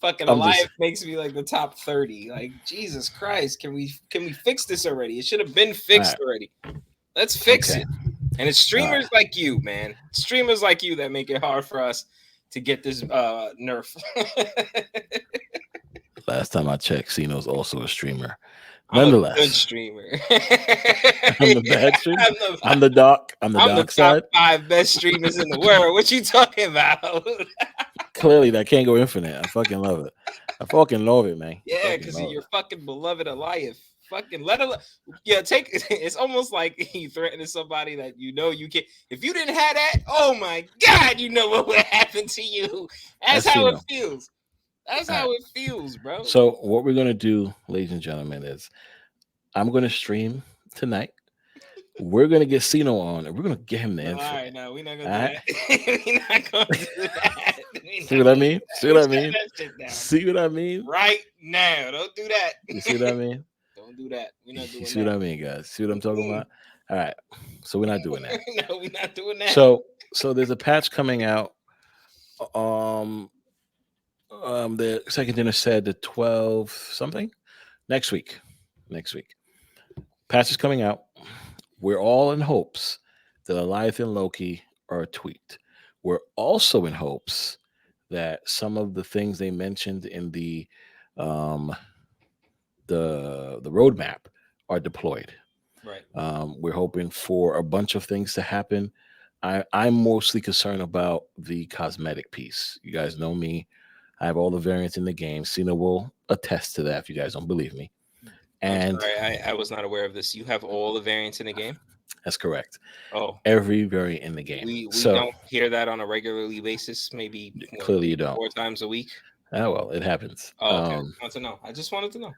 Speaker 2: Fucking Alioth makes me like the top 30. Like, Jesus Christ, can we fix this already? It should have been fixed already. Let's fix it. And it's streamers like you, man. Streamers like you that make it hard for us to get this nerf.
Speaker 1: Last time I checked, Sino's also a streamer.
Speaker 2: Nonetheless, I'm a good streamer.
Speaker 1: I'm the bad streamer. I'm the dark. I'm the dark side.
Speaker 2: Top 5 best streamers in the world. What you talking about?
Speaker 1: Clearly, that can't go infinite. I fucking love it. I fucking love it, man.
Speaker 2: Yeah, because of your fucking beloved Alioth. Fucking let her. Yeah, take. It's almost like you threatening somebody that you know you can't. If you didn't have that, oh my god, you know what would happen to you. That's how it
Speaker 1: Sino.
Speaker 2: feels. That's
Speaker 1: All right.
Speaker 2: how it feels, bro.
Speaker 1: So what we're gonna do, ladies and gentlemen, is I'm gonna stream tonight. We're gonna get Sino on, and we're gonna get him the
Speaker 2: No, all
Speaker 1: intro.
Speaker 2: right, no, we're not
Speaker 1: All
Speaker 2: gonna do
Speaker 1: right.
Speaker 2: that. We're not gonna do that. We're
Speaker 1: See
Speaker 2: not
Speaker 1: what I
Speaker 2: gonna do
Speaker 1: mean?
Speaker 2: that.
Speaker 1: See
Speaker 2: We
Speaker 1: what I
Speaker 2: shut
Speaker 1: mean?
Speaker 2: that shit down
Speaker 1: See what I mean?
Speaker 2: right now. Don't do that.
Speaker 1: You see what I mean?
Speaker 2: Don't do that. We're not
Speaker 1: You
Speaker 2: doing
Speaker 1: see what
Speaker 2: that.
Speaker 1: I mean, guys? See what I'm talking about? All right. So we're not doing that.
Speaker 2: No, we're not doing that.
Speaker 1: So there's a patch coming out. Um the second dinner said the 12 something next week. Next week. Patch is coming out. We're all in hopes that Alioth and Loki are tweaked. We're also in hopes that some of the things they mentioned in um, the roadmap are deployed.
Speaker 2: Right.
Speaker 1: We're hoping for a bunch of things to happen. I'm mostly concerned about the cosmetic piece. You guys know me. I have all the variants in the game. Sino will attest to that if you guys don't believe me.
Speaker 2: I'm
Speaker 1: And
Speaker 2: sorry, I was not aware of this. You have all the variants in the game?
Speaker 1: that's correct.
Speaker 2: Oh,
Speaker 1: Every variant in the game.
Speaker 2: we
Speaker 1: So
Speaker 2: don't hear that on a regularly basis. Maybe
Speaker 1: clearly you don't.
Speaker 2: 4 times a week.
Speaker 1: Oh well, it happens.
Speaker 2: Oh, okay. I want to know. I just wanted to know.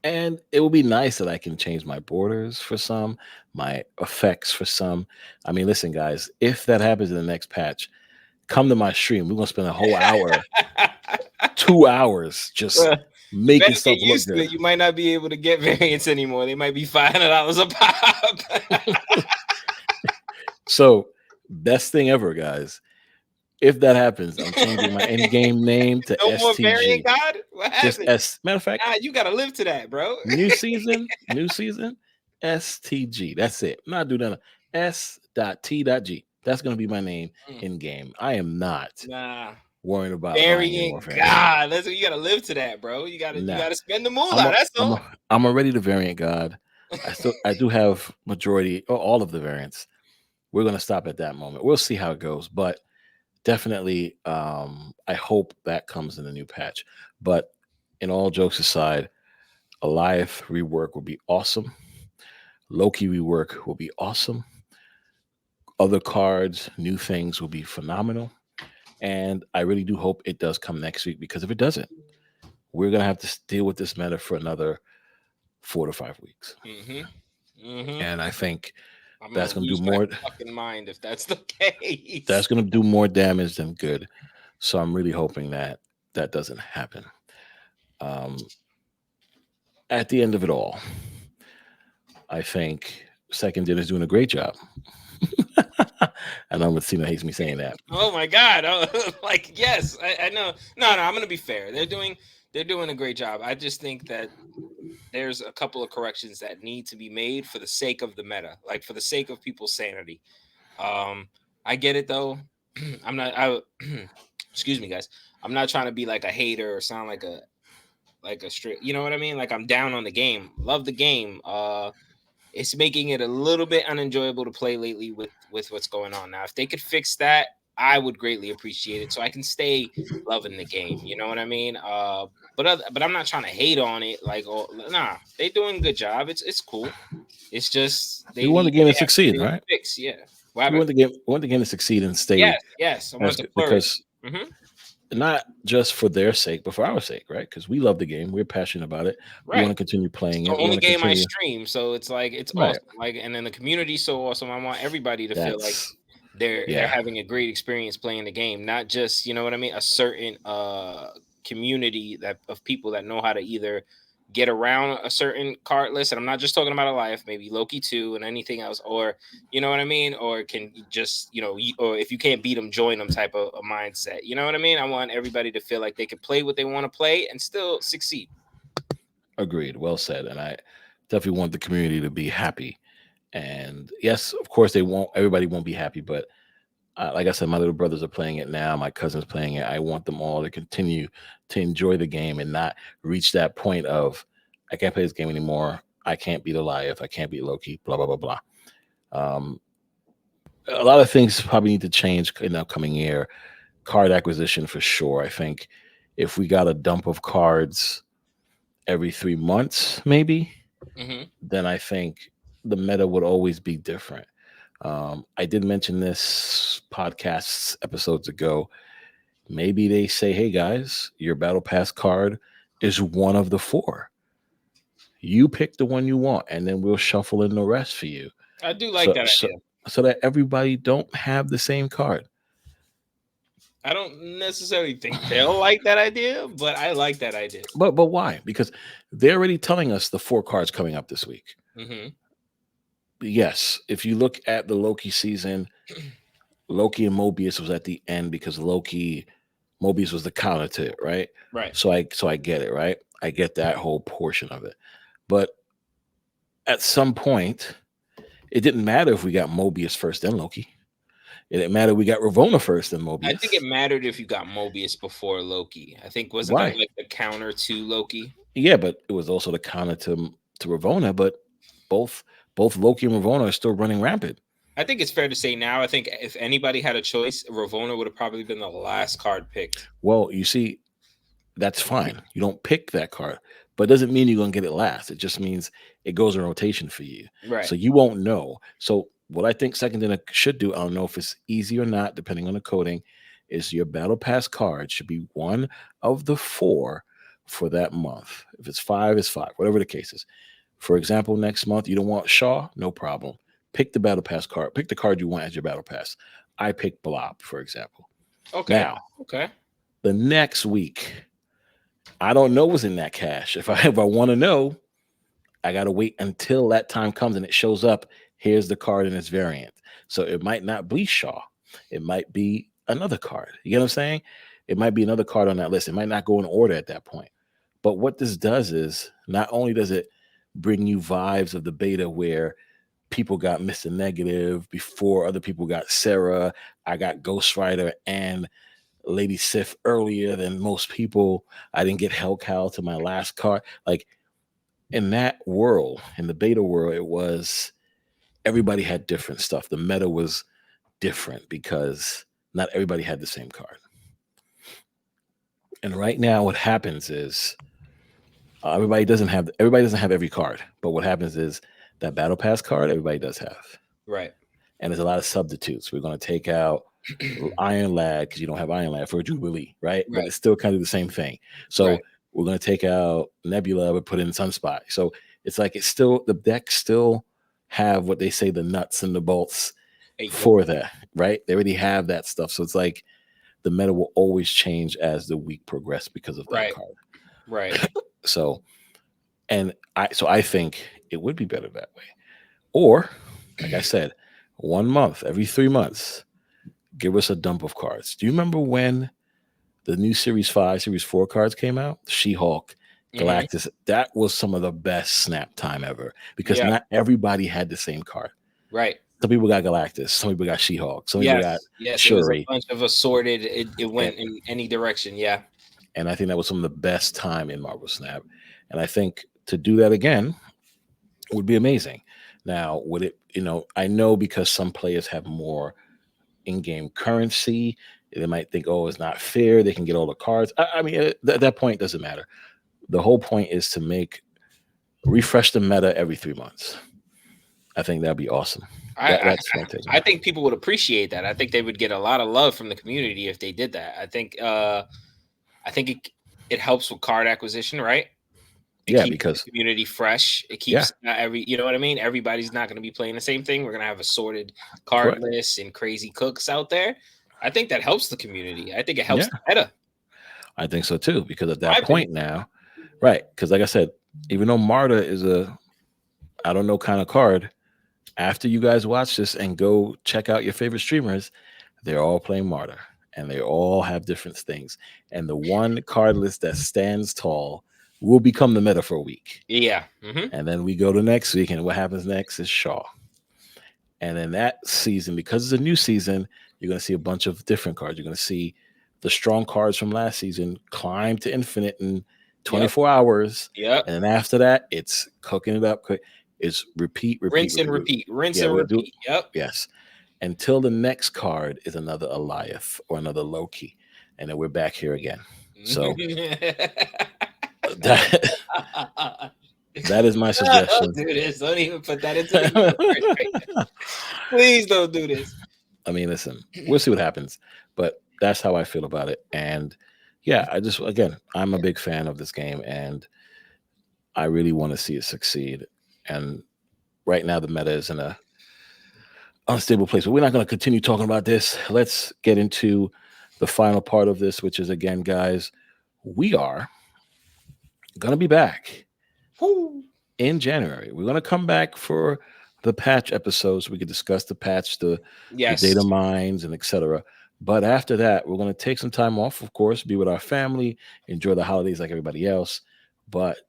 Speaker 1: And it will be nice that I can change my borders for some, my effects for some. I mean, listen, guys, if that happens in the next patch, come to my stream. We're gonna spend a whole hour, 2 hours just
Speaker 2: You
Speaker 1: making
Speaker 2: better
Speaker 1: stuff
Speaker 2: get
Speaker 1: look
Speaker 2: used to
Speaker 1: good.
Speaker 2: it. You might not be able to get variants anymore. They might be $500 a pop.
Speaker 1: So, best thing ever, guys. If that happens, I'm changing my in-game name to
Speaker 2: No more
Speaker 1: STG.
Speaker 2: variant god? What
Speaker 1: Just
Speaker 2: happened?
Speaker 1: S. Matter of fact,
Speaker 2: Nah, you gotta live to that, bro.
Speaker 1: new season, STG. That's it. I'm not doing that. S.T.G. That's gonna be my name in game. I am not
Speaker 2: Nah.
Speaker 1: worrying about buying any more
Speaker 2: Variant
Speaker 1: variants.
Speaker 2: god. That's what you gotta live to that, bro. You gotta
Speaker 1: Nah.
Speaker 2: spend the moolah. That's all.
Speaker 1: I'm already the variant god. I do have majority or all of the variants. We're gonna stop at that moment. We'll see how it goes, but definitely I hope that comes in the new patch. But in all jokes aside, Alioth rework will be awesome. Loki rework will be awesome. Other cards, new things will be phenomenal. And I really do hope it does come next week, because if it doesn't, we're gonna have to deal with this meta for another 4 to 5 weeks. And I think that's gonna do more.
Speaker 2: Fucking mind if that's the case.
Speaker 1: That's gonna do more damage than good. So I'm really hoping that that doesn't happen. At the end of it all, I think Second Din is doing a great job. I know Sino hates me saying that.
Speaker 2: Oh my god! Like, yes, I know. No, I'm gonna be fair. They're doing a great job. I just think that there's a couple of corrections that need to be made for the sake of the meta, like for the sake of people's sanity. I get it though. I'm not. Excuse me, guys. I'm not trying to be like a hater or sound like a straight. You know what I mean? Like, I'm down on the game. Love the game. It's making it a little bit unenjoyable to play lately with what's going on now. If they could fix that, I would greatly appreciate it, so I can stay loving the game. You know what I mean? But I'm not trying to hate on it. Like, nah, they doing a good job. It's cool. It's just
Speaker 1: you want the game to succeed, right?
Speaker 2: Fix, yeah.
Speaker 1: You want the game to succeed and stay.
Speaker 2: Yes. I want it to flourish.
Speaker 1: Because not just for their sake, but for our sake, right? Because we love the game, we're passionate about it.
Speaker 2: Right.
Speaker 1: We want to continue playing it.
Speaker 2: The only game I stream, so it's like it's awesome. Like, and then the community's so awesome. I want everybody to feel like they're having a great experience playing the game, not just, you know what I mean, a certain community of people that know how to either get around a certain card list, and I'm not just talking about Alioth, maybe Loki 2 and anything else, or you know what I mean, or can just, you know, or if you can't beat them, join them type of mindset. You know what I mean? I want everybody to feel like they can play what they want to play and still succeed.
Speaker 1: Agreed. Well said. And I definitely want the community to be happy. And yes, of course, everybody won't be happy, but like I said, my little brothers are playing it now. My cousin's playing it. I want them all to continue to enjoy the game and not reach that point of, I can't play this game anymore. I can't beat Alioth. I can't beat Loki, blah, blah, blah, blah. A lot of things probably need to change in the upcoming year. Card acquisition for sure. I think if we got a dump of cards every 3 months, maybe,
Speaker 2: Hmm.
Speaker 1: then I think the meta would always be different. I did mention this podcasts episodes ago. Maybe they say, hey guys, your battle pass card is one of the four. You pick the one you want, and then we'll shuffle in the rest for you.
Speaker 2: I do like
Speaker 1: So
Speaker 2: that
Speaker 1: so
Speaker 2: idea.
Speaker 1: so that everybody don't have the same card.
Speaker 2: I don't necessarily think they'll like that idea, but I like that idea.
Speaker 1: But why? Because they're already telling us the four cards coming up this week.
Speaker 2: Hmm.
Speaker 1: Yes, if you look at the Loki season, Loki and Mobius was at the end because Mobius was the counter to it, right?
Speaker 2: Right.
Speaker 1: So I get it, right? I get that whole portion of it. But at some point, it didn't matter if we got Mobius first, then Loki. It didn't matter we got Ravonna first, then
Speaker 2: I think it
Speaker 1: Mobius.
Speaker 2: mattered if you got Mobius before Loki. I think wasn't that
Speaker 1: Why?
Speaker 2: like the counter to Loki?
Speaker 1: Yeah, but it was also the counter to Ravonna. But both both Loki and Ravonna are still running rampant.
Speaker 2: I think it's fair to say now. I think if anybody had a choice, Ravonna would have probably been the last card picked.
Speaker 1: Well, you see, that's fine. You don't pick that card, but it doesn't mean you're gonna get it last. It just means it goes in rotation for you.
Speaker 2: Right.
Speaker 1: So you won't know. So what I think Second Dinner should do, I don't know if it's easy or not, depending on the coding, is your battle pass card should be one of the four for that month. If it's five, it's five, whatever the case is. For example, next month you don't want Shaw, no problem. Pick the battle pass card. Pick the card you want as your battle pass. I pick Blob, for example.
Speaker 2: Okay.
Speaker 1: Now,
Speaker 2: Okay.
Speaker 1: the next week, I don't know what's in that cache. If I want to know, I gotta wait until that time comes and it shows up. Here's the card in its variant. So it might not be Shaw. It might be another card. You get what I'm saying? It might be another card on that list. It might not go in order at that point. But what this does is not only does it bring you vibes of the beta where people got Mr. Negative before other people got Sarah. I got Ghost Rider and Lady Sif earlier than most people. I didn't get Hellcow to my last card. Like in that world, in the beta world, it was everybody had different stuff. The meta was different because not everybody had the same card. And right now, what happens is everybody doesn't have every card. But what happens is that battle pass card everybody does have.
Speaker 2: Right.
Speaker 1: And there's a lot of substitutes. We're going to take out Iron Lad because you don't have Iron Lad for a Jubilee, right? But
Speaker 2: Right.
Speaker 1: it's still kind of the same thing. So
Speaker 2: Right.
Speaker 1: we're going to take out Nebula but put in Sunspot. So it's like it's still the decks still have what they say the nuts and the bolts
Speaker 2: Hey,
Speaker 1: for that, right? They already have that stuff. So it's like the meta will always change as the week progresses because of that
Speaker 2: right.
Speaker 1: card.
Speaker 2: Right.
Speaker 1: So I think it would be better that way. Or, like I said, 1 month, every 3 months, give us a dump of cards. Do you remember when the new Series 5, Series 4 cards came out? She-Hulk,
Speaker 2: Hmm.
Speaker 1: Galactus. That was some of the best snap time ever because
Speaker 2: Yeah.
Speaker 1: not everybody had the same card.
Speaker 2: Right.
Speaker 1: Some people got Galactus, some people got She-Hulk, some people got
Speaker 2: Yes. Yes. It was a
Speaker 1: Shuri.
Speaker 2: bunch of assorted. It
Speaker 1: And,
Speaker 2: went in any direction. Yeah.
Speaker 1: and I think that was some of the best time in Marvel Snap. And I think to do that again would be amazing. Now, would it, I know because some players have more in-game currency. They might think, oh, it's not fair. They can get all the cards. I mean, at that point, it doesn't matter. The whole point is to refresh the meta every 3 months. I think that'd be awesome.
Speaker 2: I, I
Speaker 1: That's my take on
Speaker 2: I
Speaker 1: it.
Speaker 2: think people would appreciate that. I think they would get a lot of love from the community if they did that. I think it helps with card acquisition, right? It
Speaker 1: Yeah,
Speaker 2: keeps the
Speaker 1: because
Speaker 2: community fresh. It
Speaker 1: yeah,
Speaker 2: keeps not you know what I mean? Everybody's not going to be playing the same thing. We're going to have assorted card
Speaker 1: correct.
Speaker 2: lists and crazy cooks out there. I think that helps the community. I think it helps
Speaker 1: Yeah,
Speaker 2: the meta.
Speaker 1: I think so too. Because at
Speaker 2: My
Speaker 1: that
Speaker 2: opinion.
Speaker 1: point now, right? Because like I said, even though Marta is I don't know kind of card, after you guys watch this and go check out your favorite streamers, they're all playing Martyr and they all have different things. And the one card list that stands tall will become the meta for a week.
Speaker 2: Yeah. Hmm.
Speaker 1: And then we go to next week, and what happens next is Shaw. And in that season, because it's a new season, you're going to see a bunch of different cards. You're going to see the strong cards from last season climb to infinite in
Speaker 2: Yep.
Speaker 1: 24 hours.
Speaker 2: Yep.
Speaker 1: And then after that, it's cooking it up quick. It's repeat, repeat,
Speaker 2: Rinse and
Speaker 1: repeat.
Speaker 2: repeat. Rinse
Speaker 1: Yeah,
Speaker 2: and
Speaker 1: we'll do.
Speaker 2: repeat. Yep.
Speaker 1: Yes. Until the next card is another Alioth or another Loki. And then we're back here again. So that That is my suggestion.
Speaker 2: Don't do this. Don't even put that into the universe right now. Please don't do this.
Speaker 1: I mean, listen, we'll see what happens, but that's how I feel about it. And yeah, again, I'm a big fan of this game, and I really want to see it succeed. And right now, the meta is in a unstable place. But we're not going to continue talking about this. Let's get into the final part of this, which is, again, guys, we are going to be back in January. We're going to come back for the patch episodes. We could discuss the patch, the data mines, and etc. But after that, we're going to take some time off, of course, be with our family, enjoy the holidays like everybody else. But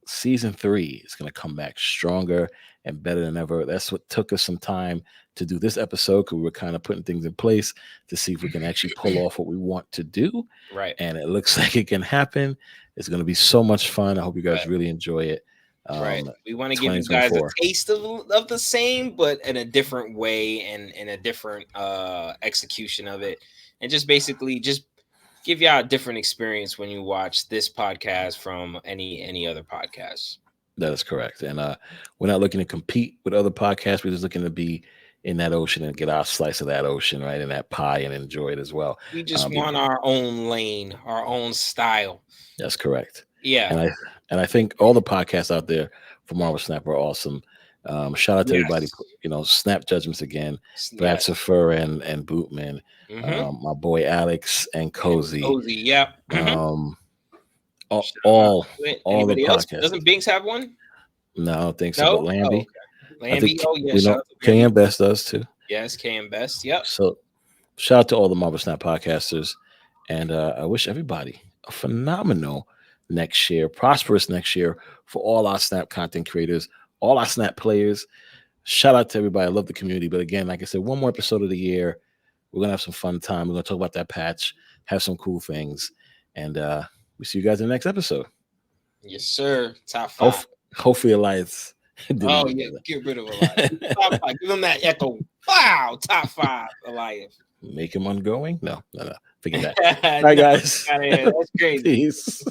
Speaker 1: season 3 is going to come back stronger and better than ever. That's what took us some time to do this episode, because we were kind of putting things in place to see if we can actually pull off what we want to do.
Speaker 2: Right.
Speaker 1: And it looks like it can happen. It's going to be so much fun. I hope you guys really enjoy it.
Speaker 2: Right. We want to give you guys a taste of the same, but in a different way and in a different execution of it. And just basically just give y'all a different experience when you watch this podcast from any other podcasts.
Speaker 1: That is correct. And we're not looking to compete with other podcasts. We're just looking to be in that ocean and get our slice of that ocean, right, in that pie, and enjoy it as well.
Speaker 2: We just want our own lane, our own style.
Speaker 1: That's correct.
Speaker 2: Yeah.
Speaker 1: And I think all the podcasts out there for Marvel Snap are awesome. Shout out to everybody, Snap Judgments again, Brad Safer and Bootman, my boy Alex and Cozy.
Speaker 2: Yep.
Speaker 1: All the podcasts.
Speaker 2: Doesn't Binks have one?
Speaker 1: No, I don't think so.
Speaker 2: No?
Speaker 1: But Lambie.
Speaker 2: Lambie,
Speaker 1: KM Best does too.
Speaker 2: Yes, KM Best. Yep.
Speaker 1: So shout out to all the Marvel Snap podcasters. And I wish everybody a phenomenal next year, prosperous next year for all our Snap content creators, all our Snap players. Shout out to everybody. I love the community. But again, like I said, one more episode of the year. We're going to have some fun time. We're going to talk about that patch, have some cool things. And we see you guys in the next episode.
Speaker 2: Yes, sir. Top 5.
Speaker 1: Hopefully Alliance.
Speaker 2: Oh, yeah. Get rid of Alliance. Top 5. Give him that echo. Wow. Top 5 Alliance.
Speaker 1: Make him ongoing? No. Forget that. All right, guys.
Speaker 2: That's crazy.
Speaker 1: Peace.